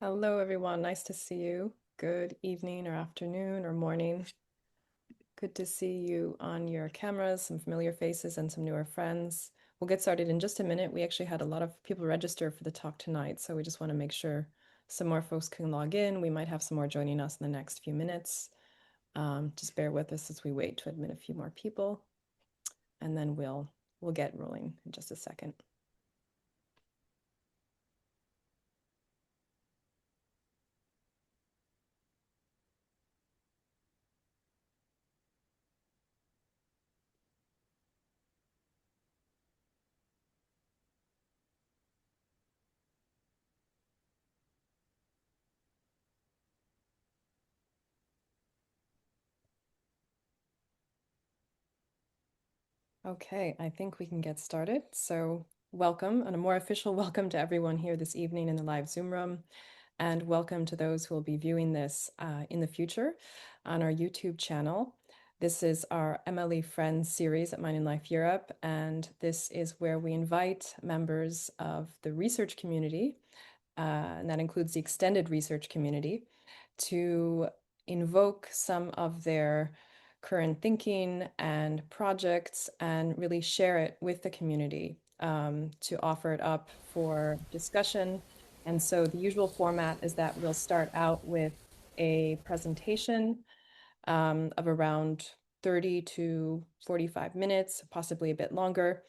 Hello, everyone. Nice to see you. Good evening or afternoon or morning. Good to see you on your cameras, some familiar faces and some newer friends. We'll get started in just a minute. We actually had a lot of people register for the talk tonight, so we just want to make sure some more folks can log in. We might have some more joining us in the next few minutes. Just bear with us as we wait to admit a few more people, and then we'll get rolling in just a second. Okay, I think we can get started. So welcome and a more official welcome to everyone here this evening in the live Zoom room. And welcome to those who will be viewing this in the future on our YouTube channel. This is our MLE Friends series at Mind and Life Europe, and this is where we invite members of the research community, and that includes the extended research community, to invoke some of their current thinking and projects and really share it with the community, to offer it up for discussion. And so the usual format is that we'll start out with a presentation of around 30 to 45 minutes, possibly a bit longer,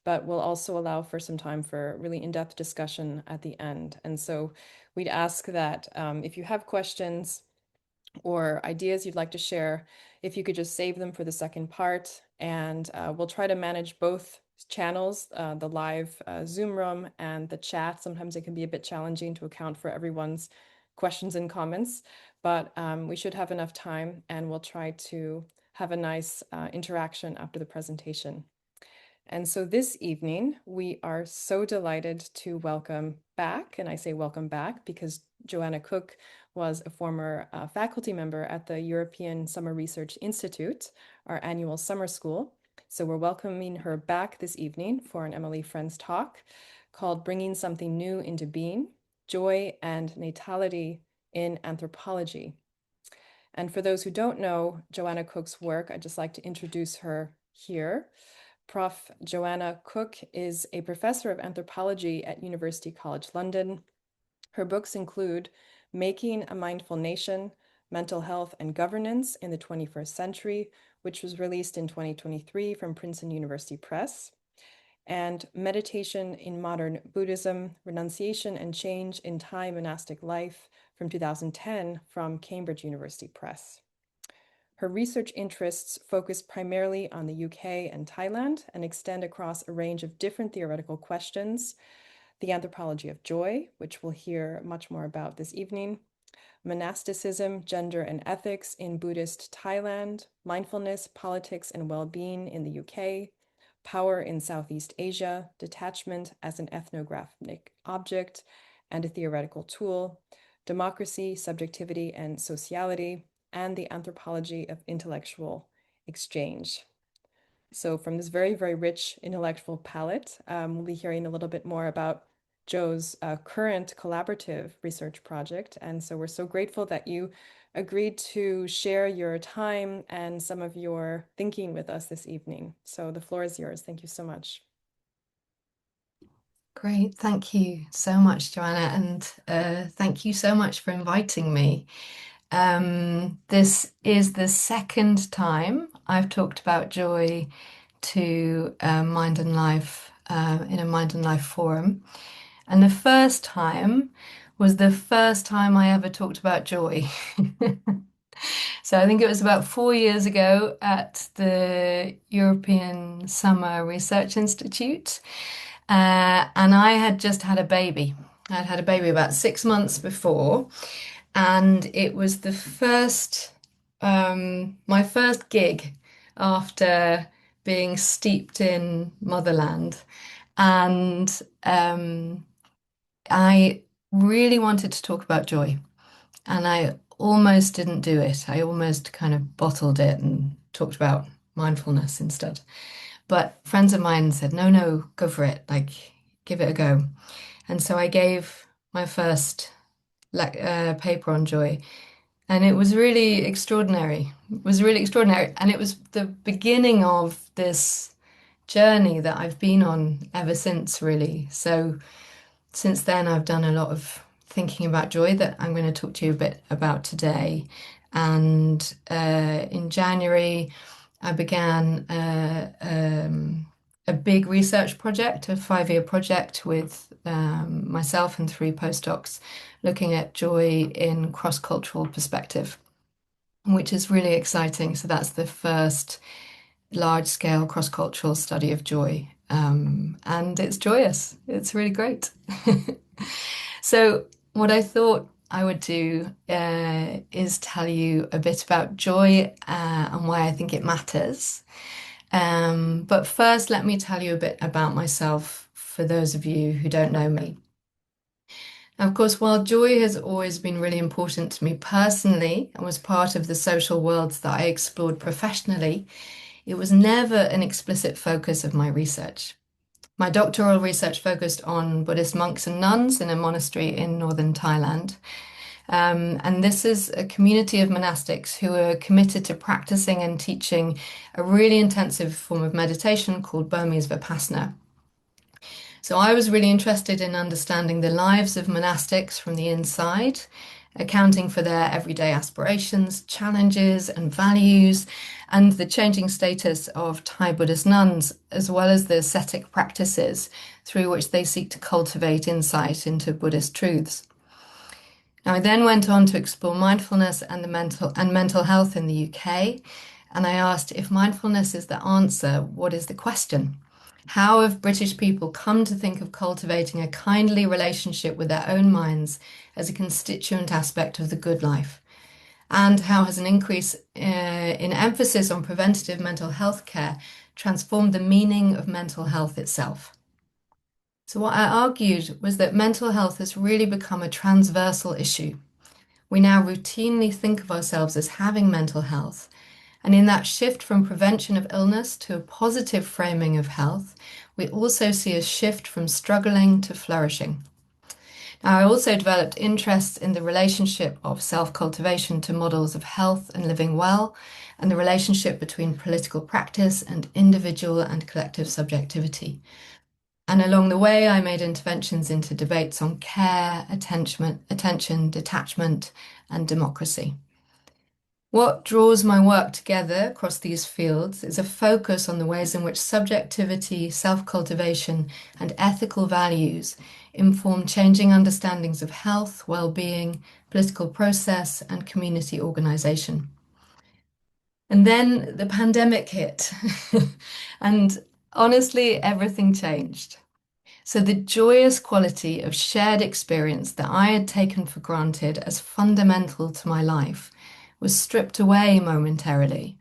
but we'll also allow for some time for really in-depth discussion at the end. And so we'd ask that if you have questions or ideas you'd like to share, if you could just save them for the second part. And we'll try to manage both channels, the live Zoom room and the chat. Sometimes it can be a bit challenging to account for everyone's questions and comments, but we should have enough time, and we'll try to have a nice interaction after the presentation. And so this evening, we are so delighted to welcome back, and I say welcome back because Joanna Cook was a former faculty member at the European Summer Research Institute, our annual summer school. So we're welcoming her back this evening for an MLE Friends talk called Bringing Something New into Being, Joy and Natality in Anthropology. And for those who don't know Joanna Cook's work, I'd just like to introduce her here. Prof Joanna Cook is a professor of anthropology at University College London. Her books include Making a Mindful Nation, Mental Health and Governance in the 21st Century, which was released in 2023 from Princeton University Press, and Meditation in Modern Buddhism, Renunciation and Change in Thai Monastic Life from 2010 from Cambridge University Press. Her research interests focus primarily on the UK and Thailand and extend across a range of different theoretical questions: the anthropology of joy, which we'll hear much more about this evening, monasticism, gender and ethics in Buddhist Thailand, mindfulness, politics and well-being in the UK, power in Southeast Asia, detachment as an ethnographic object and a theoretical tool, democracy, subjectivity and sociality, and the anthropology of intellectual exchange. So from this very, very rich intellectual palette, we'll be hearing a little bit more about Joe's current collaborative research project. And so we're so grateful that you agreed to share your time and some of your thinking with us this evening. So the floor is yours. Thank you so much. Great, thank you so much, Joanna, and thank you so much for inviting me. This is the second time I've talked about joy to Mind and Life in a Mind and Life forum, and the first time was the first time I ever talked about joy. So I think it was about 4 years ago at the European Summer Research Institute. And I had just had a baby. I'd had a baby about 6 months before, and it was my first gig after being steeped in motherland. And I really wanted to talk about joy, and I almost didn't do it. I almost kind of bottled it and talked about mindfulness instead. But friends of mine said, no, no, go for it. Like, give it a go. And so I gave my first paper on joy. And it was really extraordinary. It was really extraordinary. And it was the beginning of this journey that I've been on ever since, really. So since then, I've done a lot of thinking about joy that I'm going to talk to you a bit about today. And in January, I began a big research project, a 5-year project with myself and 3 postdocs, looking at joy in cross-cultural perspective, which is really exciting. So that's the first large-scale cross-cultural study of joy. And it's joyous. It's really great. So, what I thought I would do is tell you a bit about joy and why I think it matters. But first, let me tell you a bit about myself for those of you who don't know me. Now, of course, while joy has always been really important to me personally and was part of the social worlds that I explored professionally, it was never an explicit focus of my research. My doctoral research focused on Buddhist monks and nuns in a monastery in northern Thailand. And this is a community of monastics who are committed to practicing and teaching a really intensive form of meditation called Burmese Vipassana. So I was really interested in understanding the lives of monastics from the inside, accounting for their everyday aspirations, challenges, and values, and the changing status of Thai Buddhist nuns, as well as the ascetic practices through which they seek to cultivate insight into Buddhist truths. Now, I then went on to explore mindfulness and the mental health in the UK, and I asked if mindfulness is the answer, what is the question? How have British people come to think of cultivating a kindly relationship with their own minds as a constituent aspect of the good life? And how has an increase in emphasis on preventative mental health care transformed the meaning of mental health itself? So, what I argued was that mental health has really become a transversal issue. We now routinely think of ourselves as having mental health. And in that shift from prevention of illness to a positive framing of health, we also see a shift from struggling to flourishing. Now, I also developed interests in the relationship of self-cultivation to models of health and living well, and the relationship between political practice and individual and collective subjectivity. And along the way, I made interventions into debates on care, attention, detachment, and democracy. What draws my work together across these fields is a focus on the ways in which subjectivity, self-cultivation, and ethical values inform changing understandings of health, well-being, political process, and community organization. And then the pandemic hit, and honestly, everything changed. So the joyous quality of shared experience that I had taken for granted as fundamental to my life was stripped away momentarily,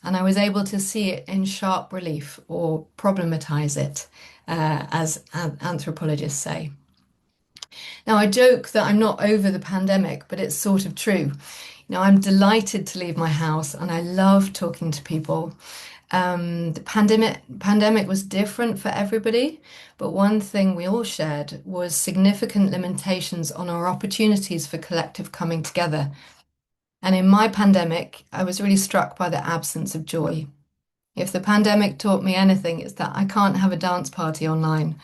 and I was able to see it in sharp relief or problematize it, as anthropologists say. Now, I joke that I'm not over the pandemic, but it's sort of true. I'm delighted to leave my house and I love talking to people. The pandemic was different for everybody, but one thing we all shared was significant limitations on our opportunities for collective coming together. And in my pandemic, I was really struck by the absence of joy. If the pandemic taught me anything, it's that I can't have a dance party online.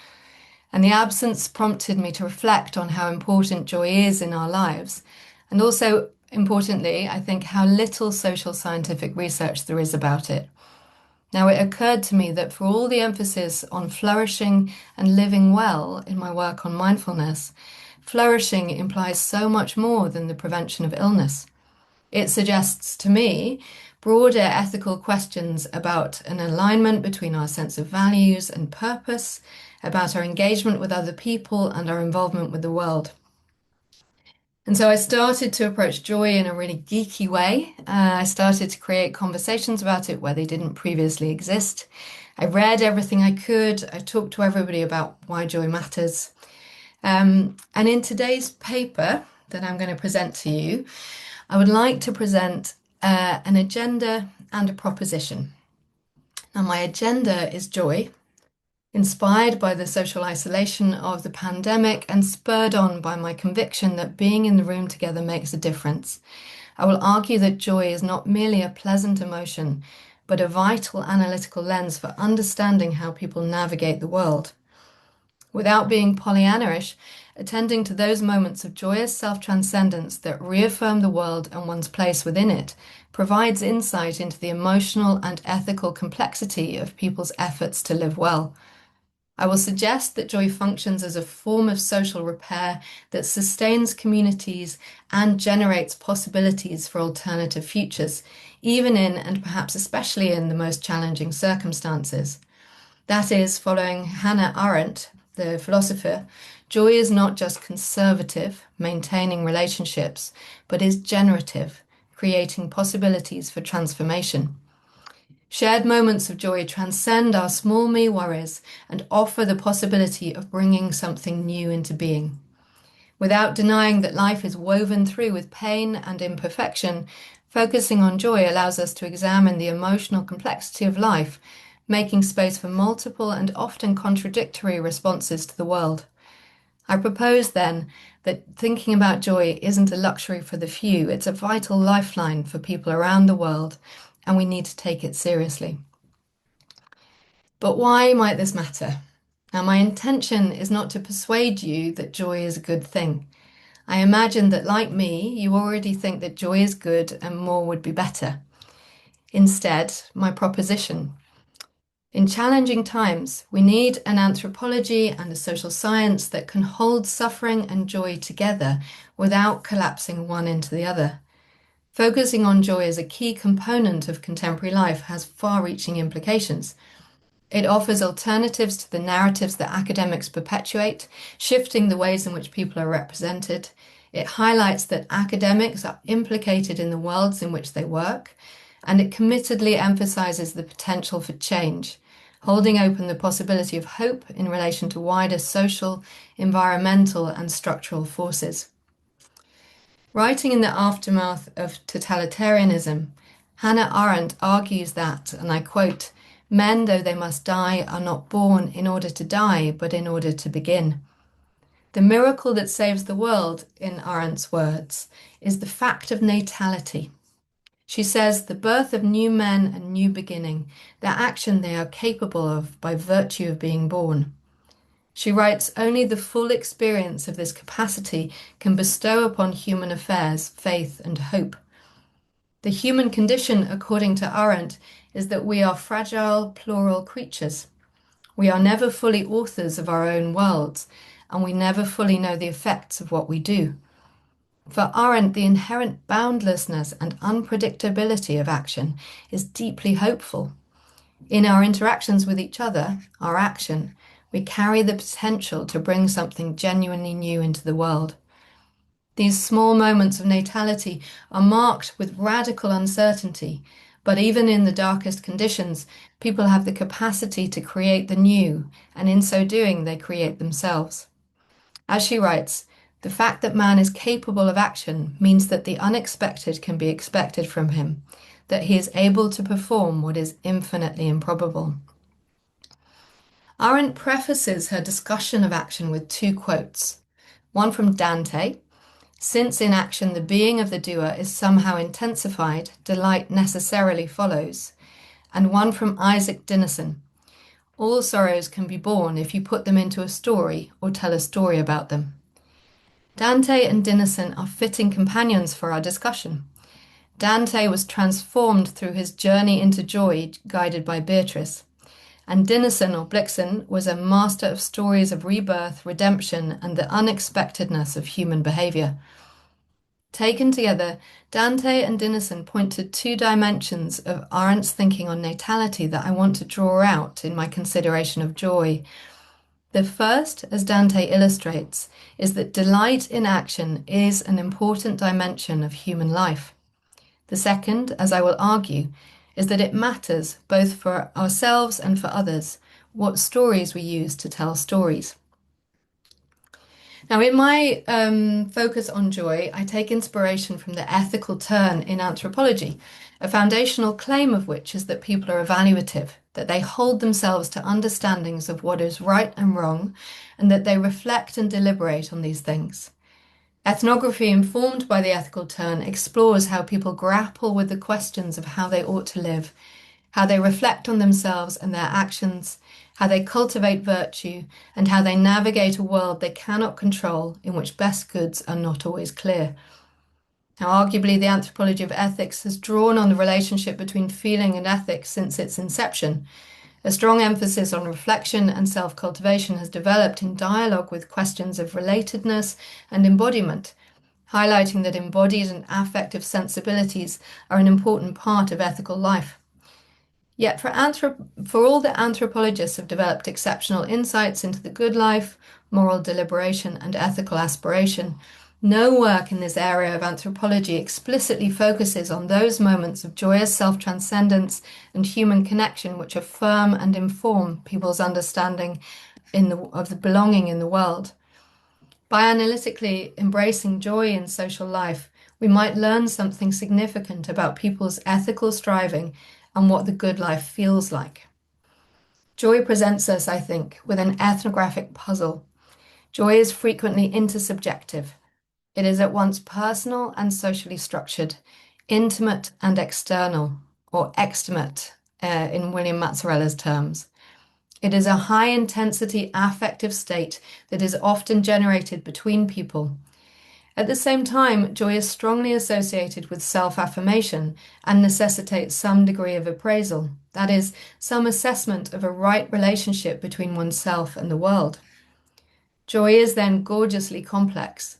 And the absence prompted me to reflect on how important joy is in our lives. And also, importantly, I think how little social scientific research there is about it. Now, it occurred to me that for all the emphasis on flourishing and living well in my work on mindfulness, flourishing implies so much more than the prevention of illness. It suggests to me broader ethical questions about an alignment between our sense of values and purpose, about our engagement with other people and our involvement with the world. And so I started to approach joy in a really geeky way. I started to create conversations about it where they didn't previously exist. I read everything I could. I talked to everybody about why joy matters. And in today's paper that I'm going to present to you, I would like to present an agenda and a proposition. Now, my agenda is joy, Inspired by the social isolation of the pandemic and spurred on by my conviction that being in the room together makes a difference, I will argue that joy is not merely a pleasant emotion, but a vital analytical lens for understanding how people navigate the world. Without being Pollyanna-ish, attending to those moments of joyous self-transcendence that reaffirm the world and one's place within it provides insight into the emotional and ethical complexity of people's efforts to live well. I will suggest that joy functions as a form of social repair that sustains communities and generates possibilities for alternative futures, even in and perhaps especially in the most challenging circumstances. That is, following Hannah Arendt, the philosopher, joy is not just conservative, maintaining relationships, but is generative, creating possibilities for transformation. Shared moments of joy transcend our small me worries and offer the possibility of bringing something new into being. Without denying that life is woven through with pain and imperfection, focusing on joy allows us to examine the emotional complexity of life, making space for multiple and often contradictory responses to the world. I propose then that thinking about joy isn't a luxury for the few, it's a vital lifeline for people around the world, and we need to take it seriously. But why might this matter? Now, my intention is not to persuade you that joy is a good thing. I imagine that, like me, you already think that joy is good and more would be better. Instead, my proposition. In challenging times, we need an anthropology and a social science that can hold suffering and joy together without collapsing one into the other. Focusing on joy as a key component of contemporary life has far-reaching implications. It offers alternatives to the narratives that academics perpetuate, shifting the ways in which people are represented. It highlights that academics are implicated in the worlds in which they work, and it committedly emphasizes the potential for change, holding open the possibility of hope in relation to wider social, environmental, and structural forces. Writing in the aftermath of totalitarianism, Hannah Arendt argues that, and I quote, "Men, though they must die, are not born in order to die, but in order to begin." The miracle that saves the world, in Arendt's words, is the fact of natality. She says the birth of new men and new beginning, their action they are capable of by virtue of being born. She writes, only the full experience of this capacity can bestow upon human affairs faith and hope. The human condition, according to Arendt, is that we are fragile, plural creatures. We are never fully authors of our own worlds, and we never fully know the effects of what we do. For Arendt, the inherent boundlessness and unpredictability of action is deeply hopeful. In our interactions with each other, our action, we carry the potential to bring something genuinely new into the world. These small moments of natality are marked with radical uncertainty, but even in the darkest conditions, people have the capacity to create the new, and in so doing, they create themselves. As she writes, the fact that man is capable of action means that the unexpected can be expected from him, that he is able to perform what is infinitely improbable. Arendt prefaces her discussion of action with two quotes, one from Dante: "Since in action the being of the doer is somehow intensified, delight necessarily follows," and one from Isaac Dinesen: "All sorrows can be borne if you put them into a story or tell a story about them." Dante and Dinesen are fitting companions for our discussion. Dante was transformed through his journey into joy, guided by Beatrice. And Dinesen or Blixen was a master of stories of rebirth, redemption, and the unexpectedness of human behavior. Taken together, Dante and Dinesen point to two dimensions of Arendt's thinking on natality that I want to draw out in my consideration of joy. The first, as Dante illustrates, is that delight in action is an important dimension of human life. The second, as I will argue, is that it matters both for ourselves and for others what stories we use to tell stories. Now, in my focus on joy, I take inspiration from the ethical turn in anthropology, a foundational claim of which is that people are evaluative, that they hold themselves to understandings of what is right and wrong, and that they reflect and deliberate on these things. Ethnography, informed by the ethical turn, explores how people grapple with the questions of how they ought to live, how they reflect on themselves and their actions, how they cultivate virtue, and how they navigate a world they cannot control in which best goods are not always clear. Now, arguably, the anthropology of ethics has drawn on the relationship between feeling and ethics since its inception. A strong emphasis on reflection and self cultivation has developed in dialogue with questions of relatedness and embodiment, highlighting that embodied and affective sensibilities are an important part of ethical life. Yet, for all that anthropologists have developed exceptional insights into the good life, moral deliberation, and ethical aspiration, no work in this area of anthropology explicitly focuses on those moments of joyous self transcendence and human connection which affirm and inform people's understanding of the belonging in the world. By analytically embracing joy in social life, we might learn something significant about people's ethical striving and what the good life feels like. Joy presents us, I think, with an ethnographic puzzle. Joy is frequently intersubjective. It is at once personal and socially structured, intimate and external, or extimate in William Mazzarella's terms. It is a high intensity affective state that is often generated between people. At the same time, joy is strongly associated with self-affirmation and necessitates some degree of appraisal, that is, some assessment of a right relationship between oneself and the world. Joy is then gorgeously complex.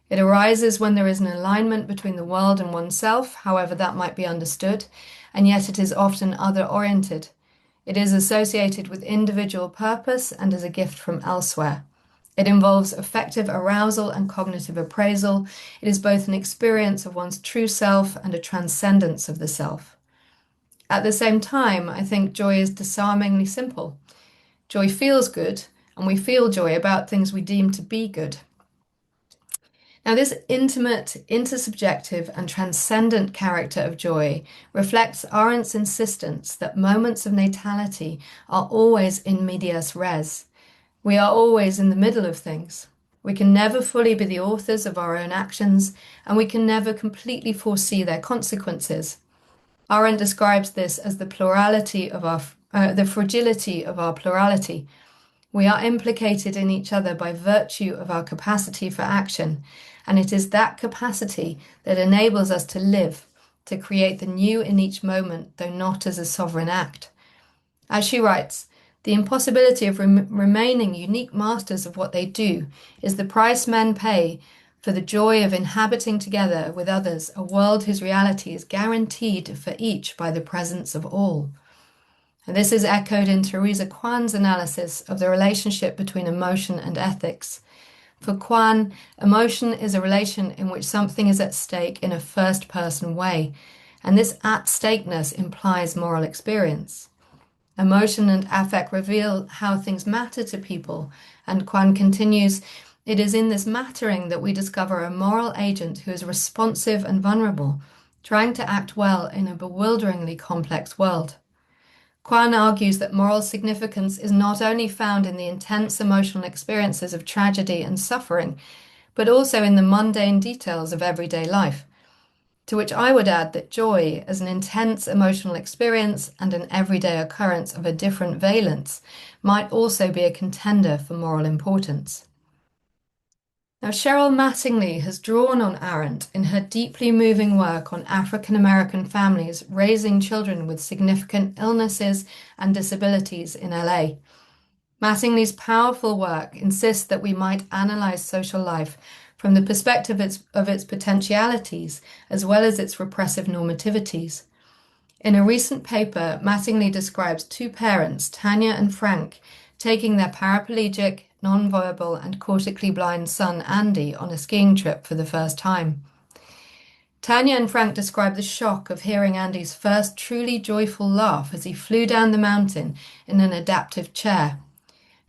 It arises when there is an alignment between the world and oneself, however that might be understood, and yet it is often other-oriented. It is associated with individual purpose and is a gift from elsewhere. It involves affective arousal and cognitive appraisal. It is both an experience of one's true self and a transcendence of the self. At the same time, I think joy is disarmingly simple. Joy feels good, and we feel joy about things we deem to be good. Now, this intimate, intersubjective, and transcendent character of joy reflects Arendt's insistence that moments of natality are always in medias res. We are always in the middle of things. We can never fully be the authors of our own actions, and we can never completely foresee their consequences. Arendt describes this as the fragility of our plurality. We are implicated in each other by virtue of our capacity for action, and it is that capacity that enables us to live, to create the new in each moment, though not as a sovereign act. As she writes, the impossibility of remaining unique masters of what they do is the price men pay for the joy of inhabiting together with others a world whose reality is guaranteed for each by the presence of all. And this is echoed in Theresa Kwan's analysis of the relationship between emotion and ethics. For Kwan, emotion is a relation in which something is at stake in a first-person way, and this at-stakeness implies moral experience. Emotion and affect reveal how things matter to people, and Kwan continues, it is in this mattering that we discover a moral agent who is responsive and vulnerable, trying to act well in a bewilderingly complex world. Kwan argues that moral significance is not only found in the intense emotional experiences of tragedy and suffering, but also in the mundane details of everyday life. To which I would add that joy, as an intense emotional experience and an everyday occurrence of a different valence, might also be a contender for moral importance. Now, Cheryl Mattingly has drawn on Arendt in her deeply moving work on African American families raising children with significant illnesses and disabilities in LA. Mattingly's powerful work insists that we might analyze social life from the perspective of its potentialities as well as its repressive normativities. In a recent paper, Mattingly describes two parents, Tanya and Frank, taking their paraplegic, non-verbal, and cortically blind son, Andy, on a skiing trip for the first time. Tanya and Frank describe the shock of hearing Andy's first truly joyful laugh as he flew down the mountain in an adaptive chair.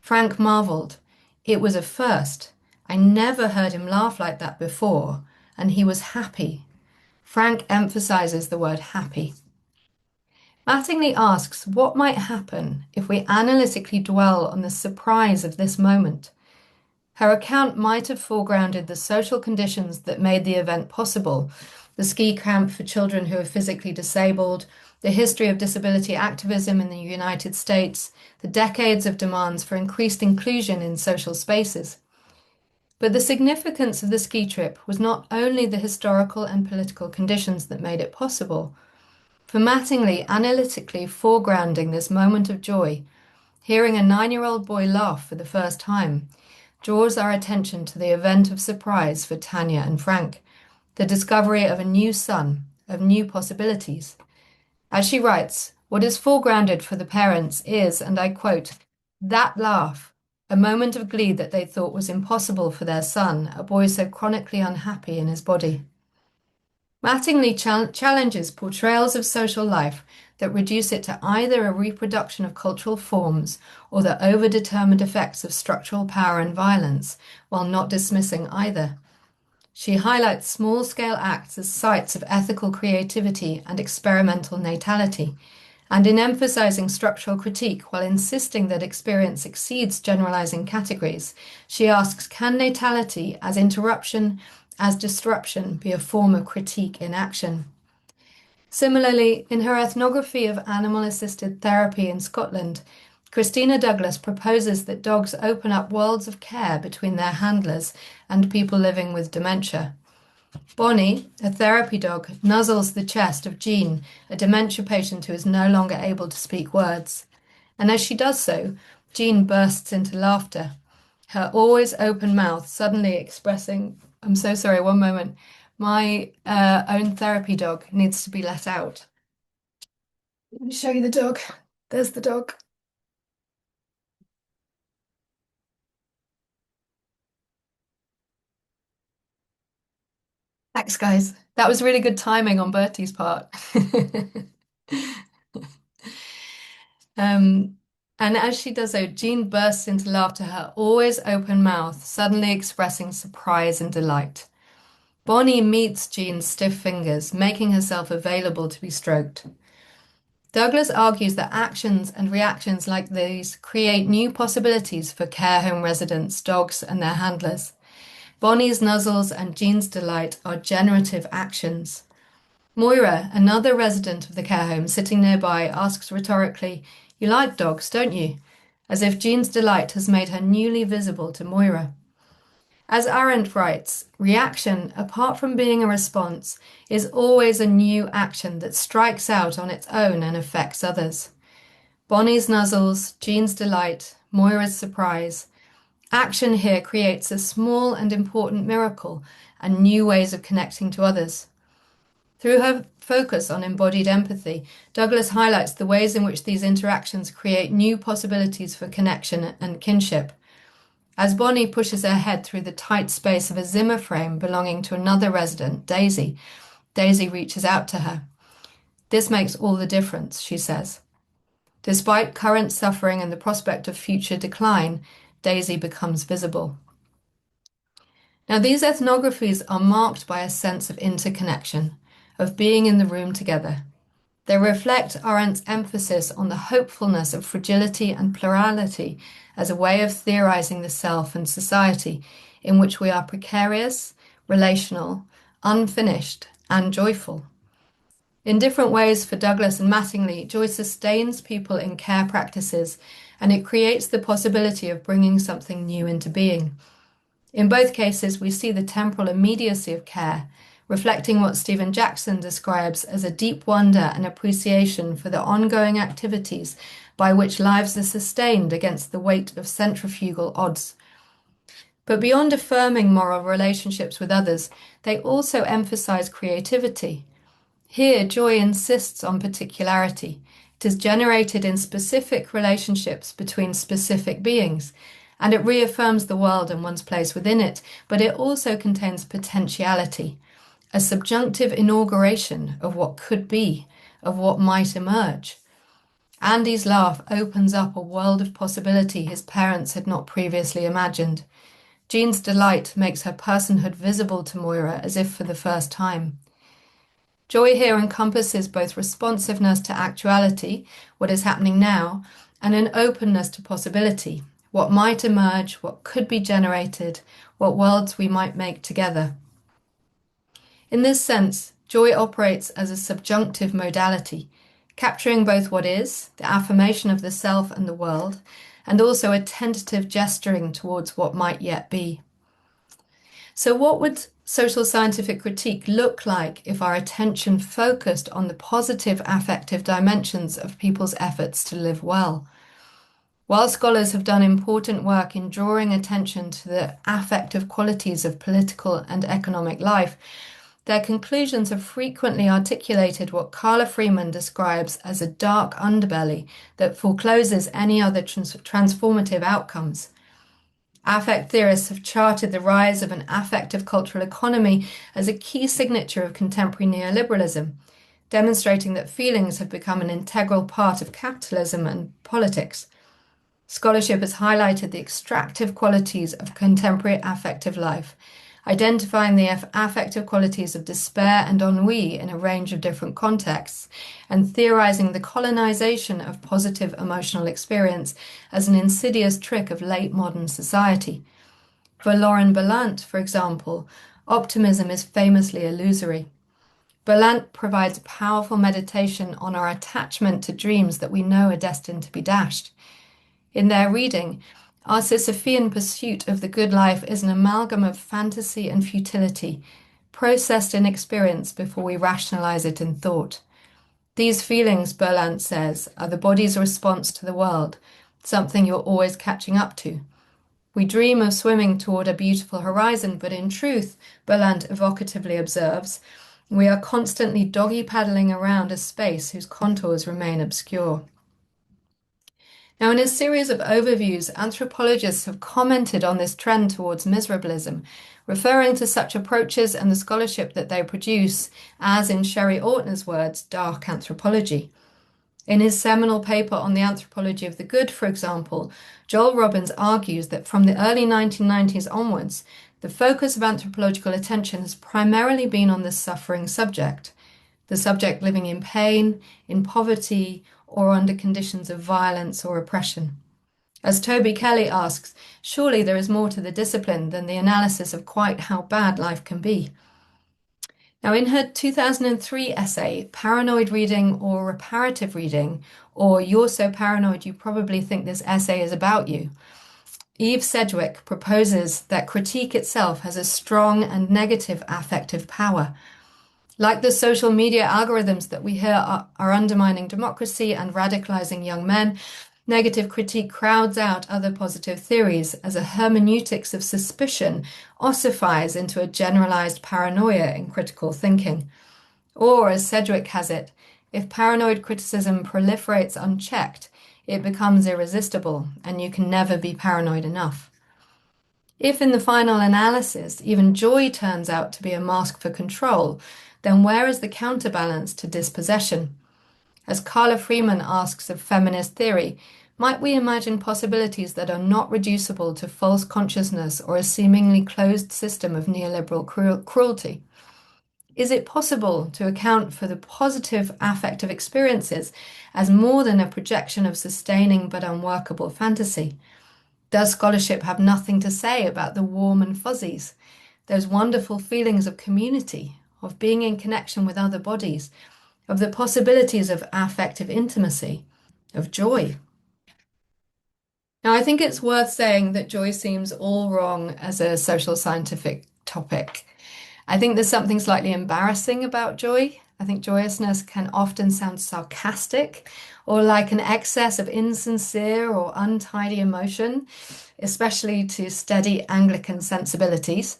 Frank marveled. It was a first, I never heard him laugh like that before, and he was happy. Frank emphasizes the word happy. Mattingly asks what might happen if we analytically dwell on the surprise of this moment. Her account might have foregrounded the social conditions that made the event possible, the ski camp for children who are physically disabled, the history of disability activism in the United States, the decades of demands for increased inclusion in social spaces. But the significance of the ski trip was not only the historical and political conditions that made it possible. For Mattingly, analytically foregrounding this moment of joy, hearing a 9-year-old boy laugh for the first time, draws our attention to the event of surprise for Tanya and Frank, the discovery of a new son, of new possibilities. As she writes, what is foregrounded for the parents is, and I quote, that laugh, a moment of glee that they thought was impossible for their son, a boy so chronically unhappy in his body. Mattingly challenges portrayals of social life that reduce it to either a reproduction of cultural forms or the overdetermined effects of structural power and violence, while not dismissing either. She highlights small-scale acts as sites of ethical creativity and experimental natality, and in emphasizing structural critique while insisting that experience exceeds generalizing categories, she asks, can natality as interruption, as disruption, be a form of critique in action? Similarly, in her ethnography of animal-assisted therapy in Scotland, Christina Douglas proposes that dogs open up worlds of care between their handlers and people living with dementia. Bonnie, a therapy dog, nuzzles the chest of Jean, a dementia patient who is no longer able to speak words. And as she does so, Jean bursts into laughter, her always open mouth suddenly expressing, I'm so sorry, one moment. My own therapy dog needs to be let out. Let me show you the dog. There's the dog. Thanks, guys. That was really good timing on Bertie's part. Um, and as she does so, Jean bursts into laughter, her always open mouth suddenly expressing surprise and delight. Bonnie meets Jean's stiff fingers, making herself available to be stroked. Douglas argues that actions and reactions like these create new possibilities for care home residents, dogs, and their handlers. Bonnie's nuzzles and Jean's delight are generative actions. Moira, another resident of the care home sitting nearby, asks rhetorically, you like dogs, don't you? As if Jean's delight has made her newly visible to Moira. As Arendt writes, reaction, apart from being a response, is always a new action that strikes out on its own and affects others. Bonnie's nuzzles, Jean's delight, Moira's surprise. Action here creates a small and important miracle and new ways of connecting to others. Through her focus on embodied empathy, Douglas highlights the ways in which these interactions create new possibilities for connection and kinship. As Bonnie pushes her head through the tight space of a Zimmer frame belonging to another resident, Daisy, Daisy reaches out to her. This makes all the difference, she says. Despite current suffering and the prospect of future decline, Daisy becomes visible. Now, these ethnographies are marked by a sense of interconnection, of being in the room together. They reflect Arendt's emphasis on the hopefulness of fragility and plurality as a way of theorizing the self and society in which we are precarious, relational, unfinished, and joyful. In different ways for Douglas and Mattingly, joy sustains people in care practices and it creates the possibility of bringing something new into being. In both cases, we see the temporal immediacy of care, reflecting what Stephen Jackson describes as a deep wonder and appreciation for the ongoing activities by which lives are sustained against the weight of centrifugal odds. But beyond affirming moral relationships with others, they also emphasize creativity. Here, joy insists on particularity. It is generated in specific relationships between specific beings, and it reaffirms the world and one's place within it, but it also contains potentiality, a subjunctive inauguration of what could be, of what might emerge. Andy's laugh opens up a world of possibility his parents had not previously imagined. Jean's delight makes her personhood visible to Moira as if for the first time. Joy here encompasses both responsiveness to actuality, what is happening now, and an openness to possibility, what might emerge, what could be generated, what worlds we might make together. In this sense, joy operates as a subjunctive modality, capturing both what is, the affirmation of the self and the world, and also a tentative gesturing towards what might yet be. So, what would social scientific critique look like if our attention focused on the positive affective dimensions of people's efforts to live well? While scholars have done important work in drawing attention to the affective qualities of political and economic life, their conclusions have frequently articulated what Carla Freeman describes as a dark underbelly that forecloses any other transformative outcomes. Affect theorists have charted the rise of an affective cultural economy as a key signature of contemporary neoliberalism, demonstrating that feelings have become an integral part of capitalism and politics. Scholarship has highlighted the extractive qualities of contemporary affective life, identifying the affective qualities of despair and ennui in a range of different contexts, and theorizing the colonization of positive emotional experience as an insidious trick of late modern society. For Lauren Berlant, for example, optimism is famously illusory. Berlant provides powerful meditation on our attachment to dreams that we know are destined to be dashed. In their reading, our Sisyphean pursuit of the good life is an amalgam of fantasy and futility, processed in experience before we rationalize it in thought. These feelings, Berlant says, are the body's response to the world, something you're always catching up to. We dream of swimming toward a beautiful horizon, but in truth, Berlant evocatively observes, we are constantly doggy paddling around a space whose contours remain obscure. Now, in a series of overviews, anthropologists have commented on this trend towards miserabilism, referring to such approaches and the scholarship that they produce as, in Sherry Ortner's words, dark anthropology. In his seminal paper on the anthropology of the good, for example, Joel Robbins argues that from the early 1990s onwards, the focus of anthropological attention has primarily been on the suffering subject, the subject living in pain, in poverty, or under conditions of violence or oppression. As Toby Kelly asks, surely there is more to the discipline than the analysis of quite how bad life can be. Now, in her 2003 essay, Paranoid Reading or Reparative Reading, or You're So Paranoid You Probably Think This Essay Is About You, Eve Sedgwick proposes that critique itself has a strong and negative affective power. Like the social media algorithms that we hear are undermining democracy and radicalizing young men, negative critique crowds out other positive theories as a hermeneutics of suspicion ossifies into a generalized paranoia in critical thinking. Or, as Sedgwick has it, if paranoid criticism proliferates unchecked, it becomes irresistible, and you can never be paranoid enough. If in the final analysis even joy turns out to be a mask for control, then where is the counterbalance to dispossession? As Carla Freeman asks of feminist theory, might we imagine possibilities that are not reducible to false consciousness or a seemingly closed system of neoliberal cruelty? Is it possible to account for the positive affective experiences as more than a projection of sustaining but unworkable fantasy? Does scholarship have nothing to say about the warm and fuzzies, those wonderful feelings of community, of being in connection with other bodies, of the possibilities of affective intimacy, of joy? Now, I think it's worth saying that joy seems all wrong as a social scientific topic. I think there's something slightly embarrassing about joy. I think joyousness can often sound sarcastic or like an excess of insincere or untidy emotion, especially to steady Anglican sensibilities.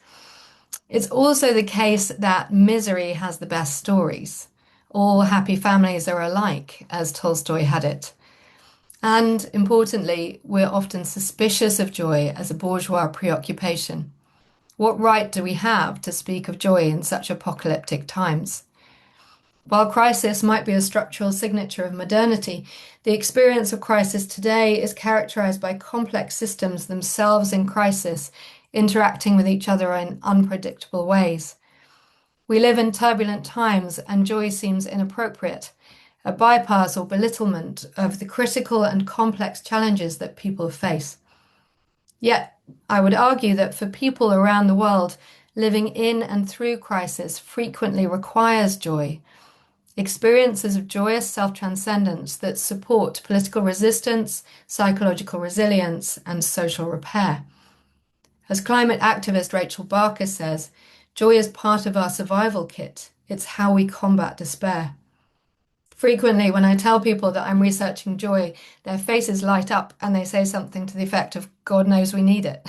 It's also the case that misery has the best stories. All happy families are alike, as Tolstoy had it. And importantly, we're often suspicious of joy as a bourgeois preoccupation. What right do we have to speak of joy in such apocalyptic times? While crisis might be a structural signature of modernity, the experience of crisis today is characterized by complex systems themselves in crisis interacting with each other in unpredictable ways. We live in turbulent times, and joy seems inappropriate, a bypass or belittlement of the critical and complex challenges that people face. Yet, I would argue that for people around the world, living in and through crisis frequently requires joy, experiences of joyous self-transcendence that support political resistance, psychological resilience, and social repair. As climate activist Rachel Barker says, joy is part of our survival kit. It's how we combat despair. Frequently, when I tell people that I'm researching joy, their faces light up and they say something to the effect of, God knows we need it.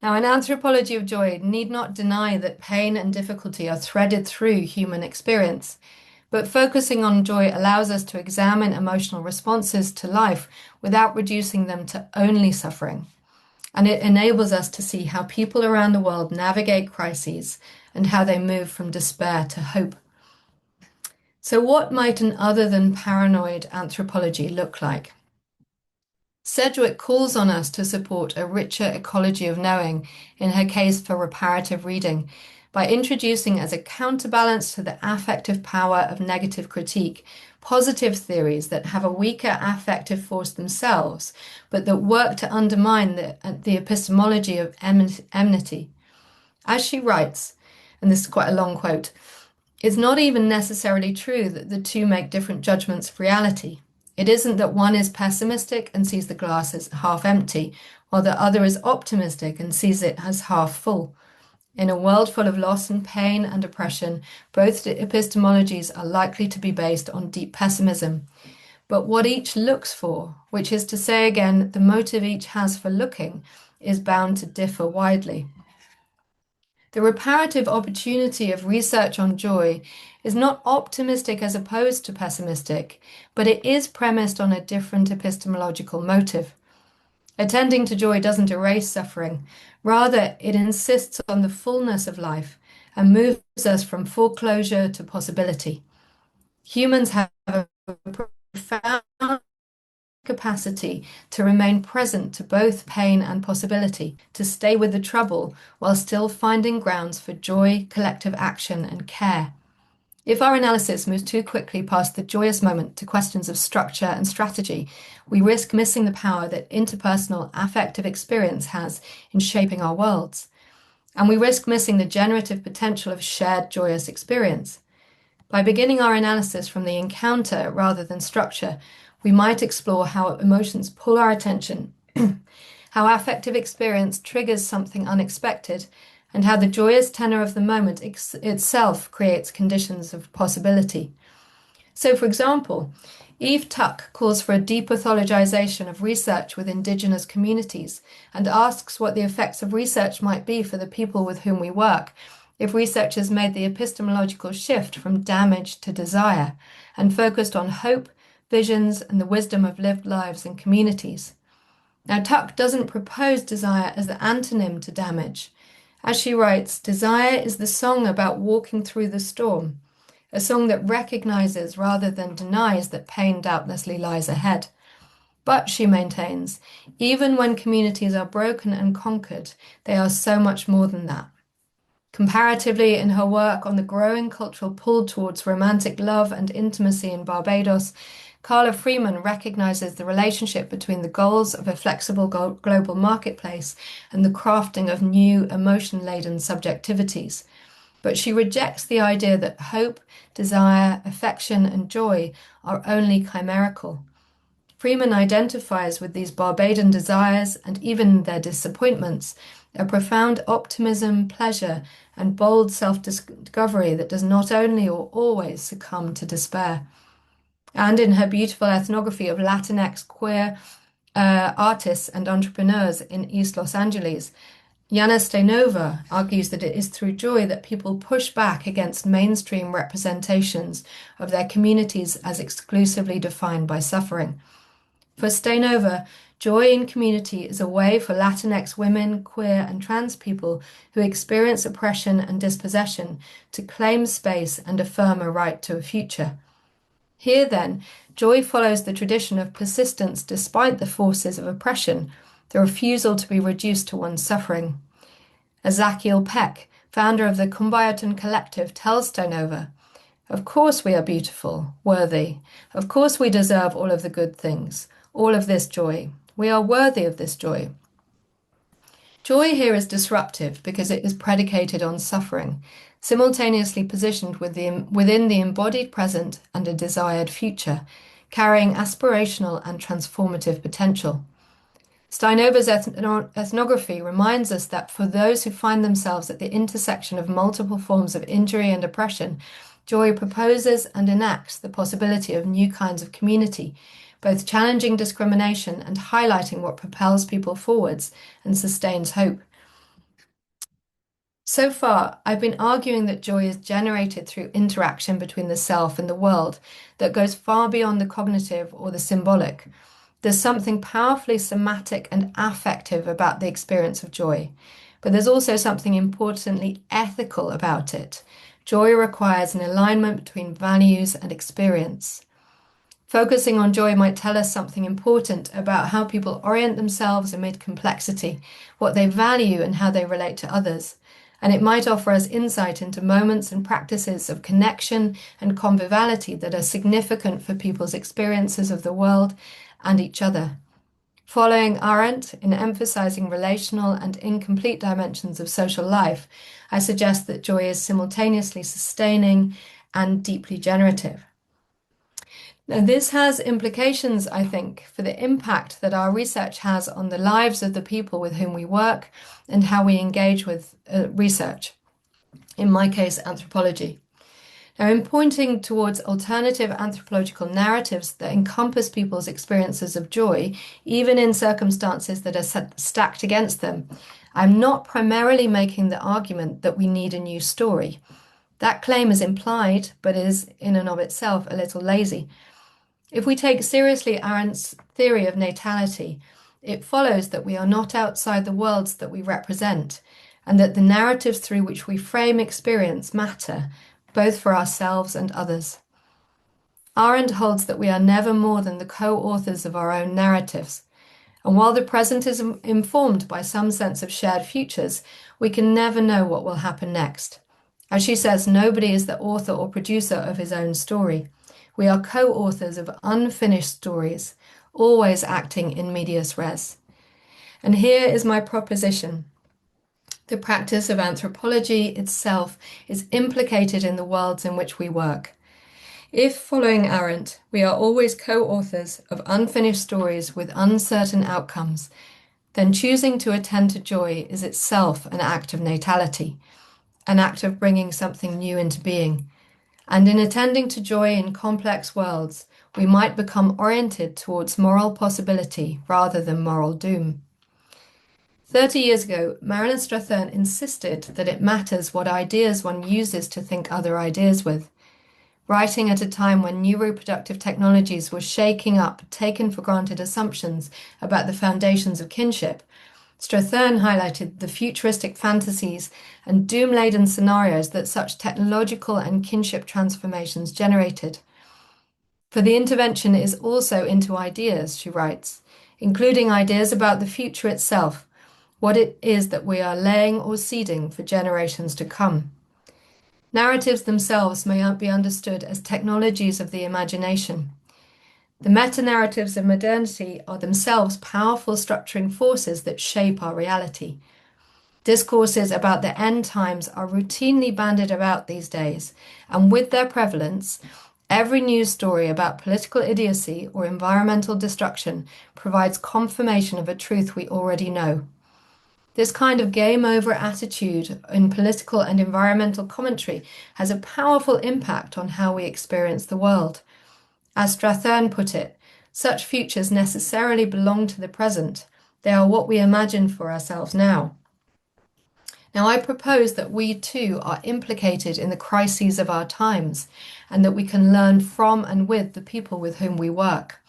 Now, an anthropology of joy need not deny that pain and difficulty are threaded through human experience, but focusing on joy allows us to examine emotional responses to life without reducing them to only suffering. And it enables us to see how people around the world navigate crises and how they move from despair to hope. So, what might an other than paranoid anthropology look like? Sedgwick calls on us to support a richer ecology of knowing in her case for reparative reading by introducing as a counterbalance to the affective power of negative critique positive theories that have a weaker affective force themselves, but that work to undermine the epistemology of enmity. As she writes, and this is quite a long quote, it's not even necessarily true that the two make different judgments of reality. It isn't that one is pessimistic and sees the glass as half empty, while the other is optimistic and sees it as half full. In a world full of loss and pain and oppression, both epistemologies are likely to be based on deep pessimism. But what each looks for, which is to say again, the motive each has for looking, is bound to differ widely. The reparative opportunity of research on joy is not optimistic as opposed to pessimistic, but it is premised on a different epistemological motive. Attending to joy doesn't erase suffering. Rather, it insists on the fullness of life and moves us from foreclosure to possibility. Humans have a profound capacity to remain present to both pain and possibility, to stay with the trouble while still finding grounds for joy, collective action, and care. If our analysis moves too quickly past the joyous moment to questions of structure and strategy, we risk missing the power that interpersonal affective experience has in shaping our worlds. And we risk missing the generative potential of shared joyous experience. By beginning our analysis from the encounter rather than structure, we might explore how emotions pull our attention, how affective experience triggers something unexpected, and how the joyous tenor of the moment itself creates conditions of possibility. So, for example, Eve Tuck calls for a depathologization of research with Indigenous communities and asks what the effects of research might be for the people with whom we work if researchers made the epistemological shift from damage to desire and focused on hope, visions, and the wisdom of lived lives and communities. Now, Tuck doesn't propose desire as the antonym to damage. As she writes, desire is the song about walking through the storm, a song that recognizes rather than denies that pain doubtlessly lies ahead. But, she maintains, even when communities are broken and conquered, they are so much more than that. Comparatively, in her work on the growing cultural pull towards romantic love and intimacy in Barbados, Carla Freeman recognizes the relationship between the goals of a flexible global marketplace and the crafting of new emotion-laden subjectivities. But she rejects the idea that hope, desire, affection, and joy are only chimerical. Freeman identifies with these Barbadian desires and even their disappointments, a profound optimism, pleasure, and bold self-discovery that does not only or always succumb to despair. And in her beautiful ethnography of Latinx queer artists and entrepreneurs in East Los Angeles, Yana Stenova argues that it is through joy that people push back against mainstream representations of their communities as exclusively defined by suffering. For Stenova, joy in community is a way for Latinx women, queer, and trans people who experience oppression and dispossession to claim space and affirm a right to a future. Here, then, joy follows the tradition of persistence despite the forces of oppression, the refusal to be reduced to one's suffering. Ezekiel Peck, founder of the Kumbayatan Collective, tells Stonova, "Of course we are beautiful, worthy. Of course we deserve all of the good things, all of this joy. We are worthy of this joy." Joy here is disruptive because it is predicated on suffering, simultaneously positioned within the embodied present and a desired future, carrying aspirational and transformative potential. Steinova's ethnography reminds us that for those who find themselves at the intersection of multiple forms of injury and oppression, joy proposes and enacts the possibility of new kinds of community, both challenging discrimination and highlighting what propels people forwards and sustains hope. So far, I've been arguing that joy is generated through interaction between the self and the world that goes far beyond the cognitive or the symbolic. There's something powerfully somatic and affective about the experience of joy, but there's also something importantly ethical about it. Joy requires an alignment between values and experience. Focusing on joy might tell us something important about how people orient themselves amid complexity, what they value, and how they relate to others. And it might offer us insight into moments and practices of connection and conviviality that are significant for people's experiences of the world and each other. Following Arendt in emphasizing relational and incomplete dimensions of social life, I suggest that joy is simultaneously sustaining and deeply generative. Now, this has implications, I think, for the impact that our research has on the lives of the people with whom we work and how we engage with research, in my case, anthropology. Now, in pointing towards alternative anthropological narratives that encompass people's experiences of joy, even in circumstances that are stacked against them, I'm not primarily making the argument that we need a new story. That claim is implied, but is in and of itself a little lazy. If we take seriously Arendt's theory of natality, it follows that we are not outside the worlds that we represent, and that the narratives through which we frame experience matter, both for ourselves and others. Arendt holds that we are never more than the co-authors of our own narratives, and while the present is informed by some sense of shared futures, we can never know what will happen next. As she says, nobody is the author or producer of his own story. We are co-authors of unfinished stories, always acting in medias res. And here is my proposition. The practice of anthropology itself is implicated in the worlds in which we work. If, following Arendt, we are always co-authors of unfinished stories with uncertain outcomes, then choosing to attend to joy is itself an act of natality, an act of bringing something new into being. And in attending to joy in complex worlds, we might become oriented towards moral possibility rather than moral doom. 30 years ago, Marilyn Strathern insisted that it matters what ideas one uses to think other ideas with. Writing at a time when new reproductive technologies were shaking up taken for granted assumptions about the foundations of kinship, Strathern highlighted the futuristic fantasies and doom-laden scenarios that such technological and kinship transformations generated. For the intervention is also into ideas, she writes, including ideas about the future itself, what it is that we are laying or seeding for generations to come. Narratives themselves may be understood as technologies of the imagination. The meta-narratives of modernity are themselves powerful structuring forces that shape our reality. Discourses about the end times are routinely bandied about these days, and with their prevalence, every news story about political idiocy or environmental destruction provides confirmation of a truth we already know. This kind of game over attitude in political and environmental commentary has a powerful impact on how we experience the world. As Strathern put it, such futures necessarily belong to the present. They are what we imagine for ourselves now. Now, I propose that we too are implicated in the crises of our times, and that we can learn from and with the people with whom we work.